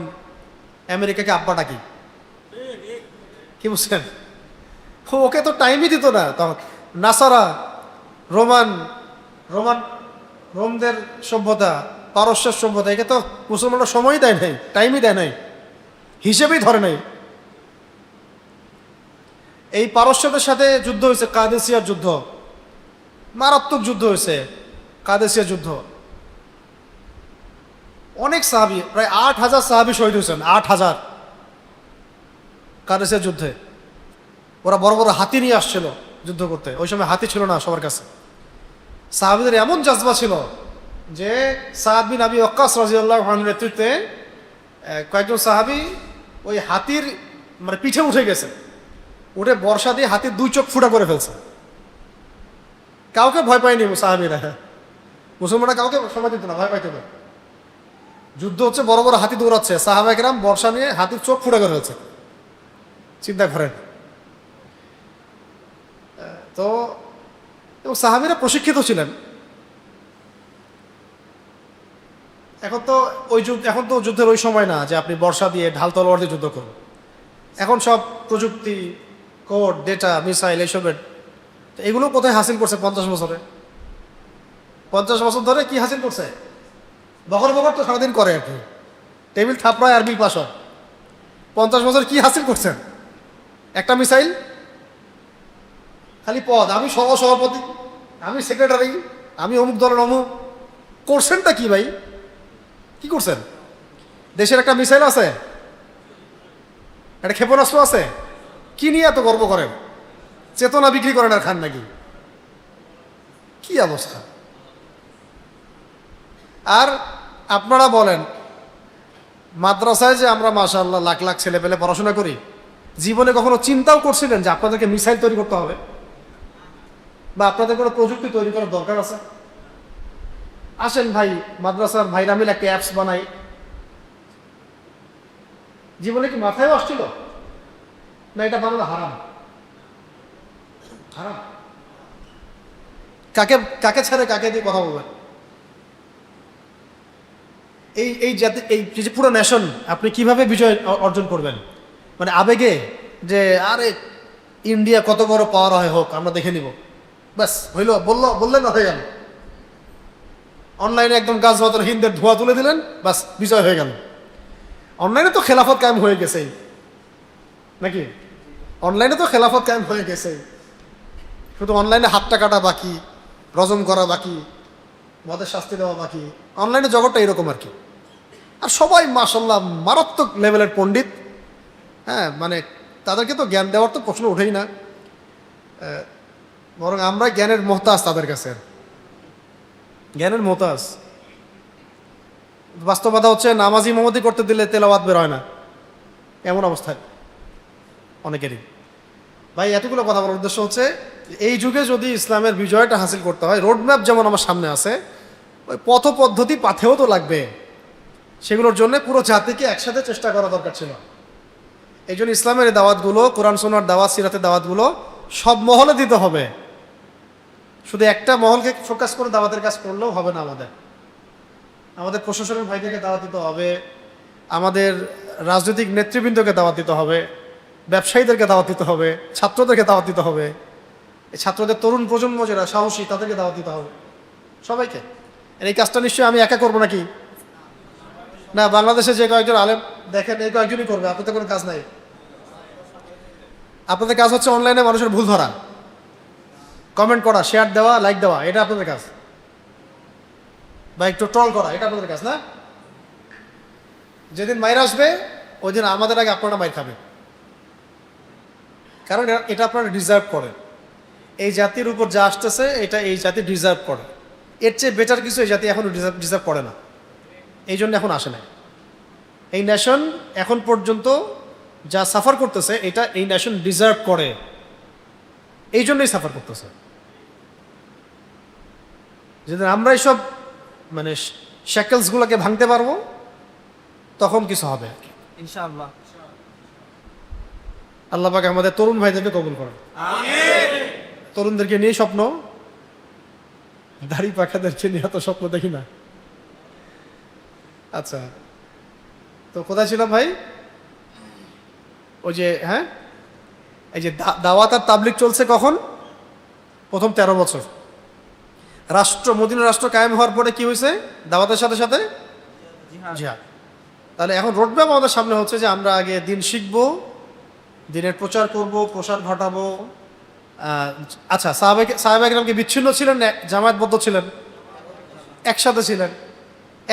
আমেরিকাকে আব্বা ডাকি, কি বুঝছেন? ওকে তো টাইমই দিত না তখন। নাসারা, রোমদের সভ্যতা, পারস্যের সভ্যতা, একে তো মুসলমানরা সময়ই দেয় নাই, টাইমই দেয় নাই, হিসেবেই ধরে নাই। এই পারস্যদের সাথে যুদ্ধ হয়েছে, কাদেসিয়ার যুদ্ধ, মারাত্মক যুদ্ধ হয়েছে কাদেসিয়া যুদ্ধ। অনেক সাহাবী, প্রায় 8000 সাহাবী শহীদ হয়েছেন, 8000 কাদেসিয়া যুদ্ধে। ওরা বড় বড় হাতি নিয়ে আসছিল যুদ্ধ করতে। ওই সময় হাতি ছিল না সবার কাছে। সাহাবীদের এমন জজবা ছিল যে সাদ বিন আবি ওয়াক্কাস রাদিয়াল্লাহু আনহুর নেতৃত্বে কয়েকজন সাহাবী ওই হাতির পিঠে উঠে গেছে, উঠে বর্ষা দিয়ে হাতির 2 চোখ ফুটা করে ফেলছে। কাউকে ভয় পায়নি সাহাবীরা, মুসলমানরা কাউকে সময় দিত না, ভয় পাইত না। যুদ্ধ হচ্ছে, বড় বড় হাতি দৌড়াচ্ছে, সাহাবায়ে কেরাম বর্ষা নিয়ে হাতির চোখ ফুটা করে ফেলছে। চিন্তা করেন। তো এবং সাহাবীরা প্রশিক্ষিত ছিলেন, এখন তো যুদ্ধের ওই সময় না যে আপনি বর্ষা দিয়ে ঢাল তলোয়ার দিয়ে যুদ্ধ করুন। এখন সব প্রযুক্তি, কোড, ডেটা, মিসাইল, এসবের এগুলো কোথায় হাসিল করছে 50 বছরে? 50 বছর ধরে কি হাসিল করছে? বকর বকর তো সারাদিন করে আর কি, টেবিল থাপড়ায় আর বিল পাস হয়। 50 বছর কি হাসিল করছেন? একটা মিসাইল, খালি পদ, আমি সভাপতি, আমি সেক্রেটারি, আমি অমুক দলের অমুক। করছেনটা কি ভাই? কি করছেন? দেশের একটা মিসাইল আছে, একটা ক্ষেপণাস্ত্র আছে, কি নিয়ে এত গর্ব করেন? চেতনা বিক্রি করেন আর খান নাকি? কি অবস্থা! আর আপনারা বলেন, মাদ্রাসায় যে আমরা মাশাআল্লাহ লাখ লাখ ছেলে পেলে পড়াশোনা করি, জীবনে কখনো চিন্তাও করছিলেন যে আপনাদেরকে মিসাইল তৈরি করতে হবে বা আপনাদের কোনো প্রযুক্তি তৈরি করার দরকার আছে? আসেন ভাই, মাদ্রাসার ভাইরা মিলে একটা অ্যাপস বানাই। জীবনে কি মাথায় আসছিল না এটা বানানো হারাম? হারাম। কাকে কাকে ছেড়ে কাকে দিয়ে কথা বলবেন? এই জাতি, এই যে পুরো নেশন আপনি কিভাবে বিজয় অর্জন করবেন? মানে আবেগে, যে আরে ইন্ডিয়া কত বড় পাওয়ার হয়, হোক, আমরা দেখে নিব, ব্যাস হইল, বললেন না, হয়ে গেল। অনলাইনে একদম গাজওয়াতুল হিন্দের ধোঁয়া তুলে দিলেন, ব্যাস বিজয় হয়ে গেল। অনলাইনে তো খেলাফত কায়েম হয়ে গেছে নাকি? অনলাইনে তো খেলাফত কায়েম হয়ে গেছে, শুধু অনলাইনে হাতটা কাটা বাকি, রজম করা বাকি, মদের শাস্তি দেওয়া বাকি। অনলাইনে জগৎটা এরকম আর কি। আর সবাই মাশাআল্লাহ মারাত্মক লেভেলের পণ্ডিত। হ্যাঁ, মানে তাদেরকে তো জ্ঞান দেওয়ার তো প্রশ্ন ওঠেই না, বরং আমরা জ্ঞানের মোহতাজ তাদের কাছে, জ্ঞানের মোহতাজ। বাস্তবতা হচ্ছে নামাজি মোহাম্মদি করতে দিলে তেলাওয়াত বের হয় না, এমন অবস্থায় অনেকেরই। ভাই, এতগুলো কথা বলার উদ্দেশ্য হচ্ছে, এই যুগে যদি ইসলামের বিজয়টা হাসিল করতে হয়, রোডম্যাপ যেমন আমার সামনে আছে, ওই পথ পদ্ধতি পাথেও তো লাগবে। সেগুলোর জন্য পুরো জাতিকে একসাথে চেষ্টা করা দরকার ছিল। এই জন্য ইসলামের এই দাওয়াতগুলো, কোরআন সুন্নাহর দাওয়াত, সিরাতের দাওয়াতগুলো সব মহলে দিতে হবে। শুধু একটা মহলকে ফোকাস করে দাওয়াতের কাজ করলেও হবে না। আমাদের প্রশাসনের ভাইদেরকে দাওয়াত দিতে হবে, আমাদের রাজনৈতিক নেতৃবৃন্দকে দাওয়াত দিতে হবে, ব্যবসায়ীদেরকে দাওয়াত দিতে হবে, ছাত্রদেরকে দাওয়াত দিতে হবে, এই ছাত্রদের তরুণ প্রজন্ম যারা সাহসী তাদেরকে দাওয়াত দিতে হবে, সবাইকে। এই কাজটা নিশ্চয়ই আমি একা করবো নাকি? না, বাংলাদেশে যে কয়েকজন আলেম দেখেন, এই কয়েকজনই করবে, আপনাদের কোনো কাজ নাই। আপনাদের কাজ হচ্ছে অনলাইনে মানুষের ভুল ধরা, কমেন্ট করা, শেয়ার দেওয়া, লাইক দেওয়া, এটা আপনাদের কাজ, বা একটু ট্রল করা, এটা আপনাদের কাজ না? যেদিন মাইর আসবে ওই দিন আমাদের আগে আপনারা মাইর খাবে, কারণ এটা আপনারা ডিজার্ভ করেন। এই জাতির উপর যা আসতেছে এটা এই জাতি ডিজার্ভ করে। এর চেয়ে বেটার কিছু এই জাতি এখন ডিজার্ভ করে না, এই জন্য এখন আসে না। এই নেশন এখন পর্যন্ত যা সাফার করতেছে, এটা এই নেশন ডিজার্ভ করে, এই জন্যই সাফার করতেছে। যদি আমরা এইসব মানে শ্যাকেলসগুলোকে ভাঙতে পারবো, তখন কিছু হবে ইনশাআল্লাহ। আল্লাহ পাক আমাদের তরুণ ভাইদেরকে কবুল করেন। তরুণদেরকে নিয়ে স্বপ্ন, দাড়ি পাখাদেরকে নিয়ে এত স্বপ্ন দেখি না। আচ্ছা, তো কোথায় ছিলাম ভাই? ওই যে, হ্যাঁ, এই যে দাওয়াত আর তাবলিগ চলছে কখন? প্রথম 13 বছর মদিনা রাষ্ট্র কায়েম হওয়ার পরে কি হয়েছে? দাওয়াতের সাথে সাথে জিহাদ। তাহলে এখন রোডম্যাপ আমাদের সামনে হচ্ছে যে আমরা আগে দিন শিখবো, দিনের প্রচার করব, প্রসার ঘটাবো। আচ্ছা, সাহাবা একরামকে বিচ্ছিন্ন ছিলেন, জামায়াতবদ্ধ ছিলেন, একসাথে ছিলেন,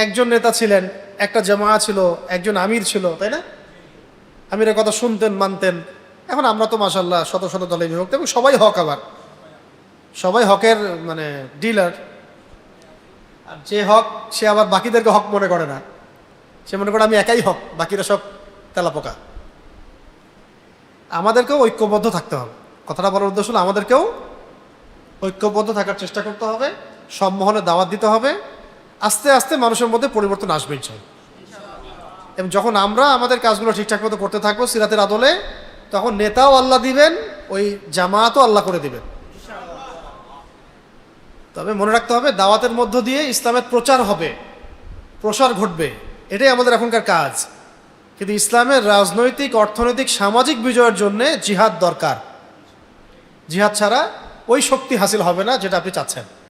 একজন নেতা ছিলেন, একটা জামায়া ছিল, একজন আমির ছিল, তাই না? আমিরের কথা শুনতেন, মানতেন। এখন আমরা তো মাশাআল্লাহ শত শত দলে বিভক্ত, এবং সবাই হক, আবার সবাই হকের মানে ডিলার। আর যে হক, সে আবার বাকিদেরকে হক মনে করে না, সে মনে করে আমি একাই হক, বাকিরা সব তেলাপোকা। আমাদেরকেও ঐক্যবদ্ধ থাকতে হবে। কথাটা বলার উদ্দেশ্য হলো, আমাদেরকেও ঐক্যবদ্ধ থাকার চেষ্টা করতে হবে, সব মহলে দাওয়াত দিতে হবে। আস্তে আস্তে মানুষের মধ্যে পরিবর্তন আসবে ইনশাআল্লাহ। এবং যখন আমরা আমাদের কাজগুলো ঠিকঠাক মতো করতে থাকবো সিরাতের আদলে, তখন নেতাও আল্লাহ দিবেন, ওই জামাতও আল্লাহ করে দিবেন। তবে মনে রাখতে হবে, দাওয়াতের মধ্য দিয়ে ইসলামের প্রচার হবে, প্রসার ঘটবে, এটাই আমাদের এখনকার কাজ। কিন্তু ইসলামের রাজনৈতিক, অর্থনৈতিক, সামাজিক বিজয়ের জন্য জিহাদ দরকার। জিহাদ ছাড়া ওই শক্তি হাসিল হবে না যেটা আপনি চাচ্ছেন।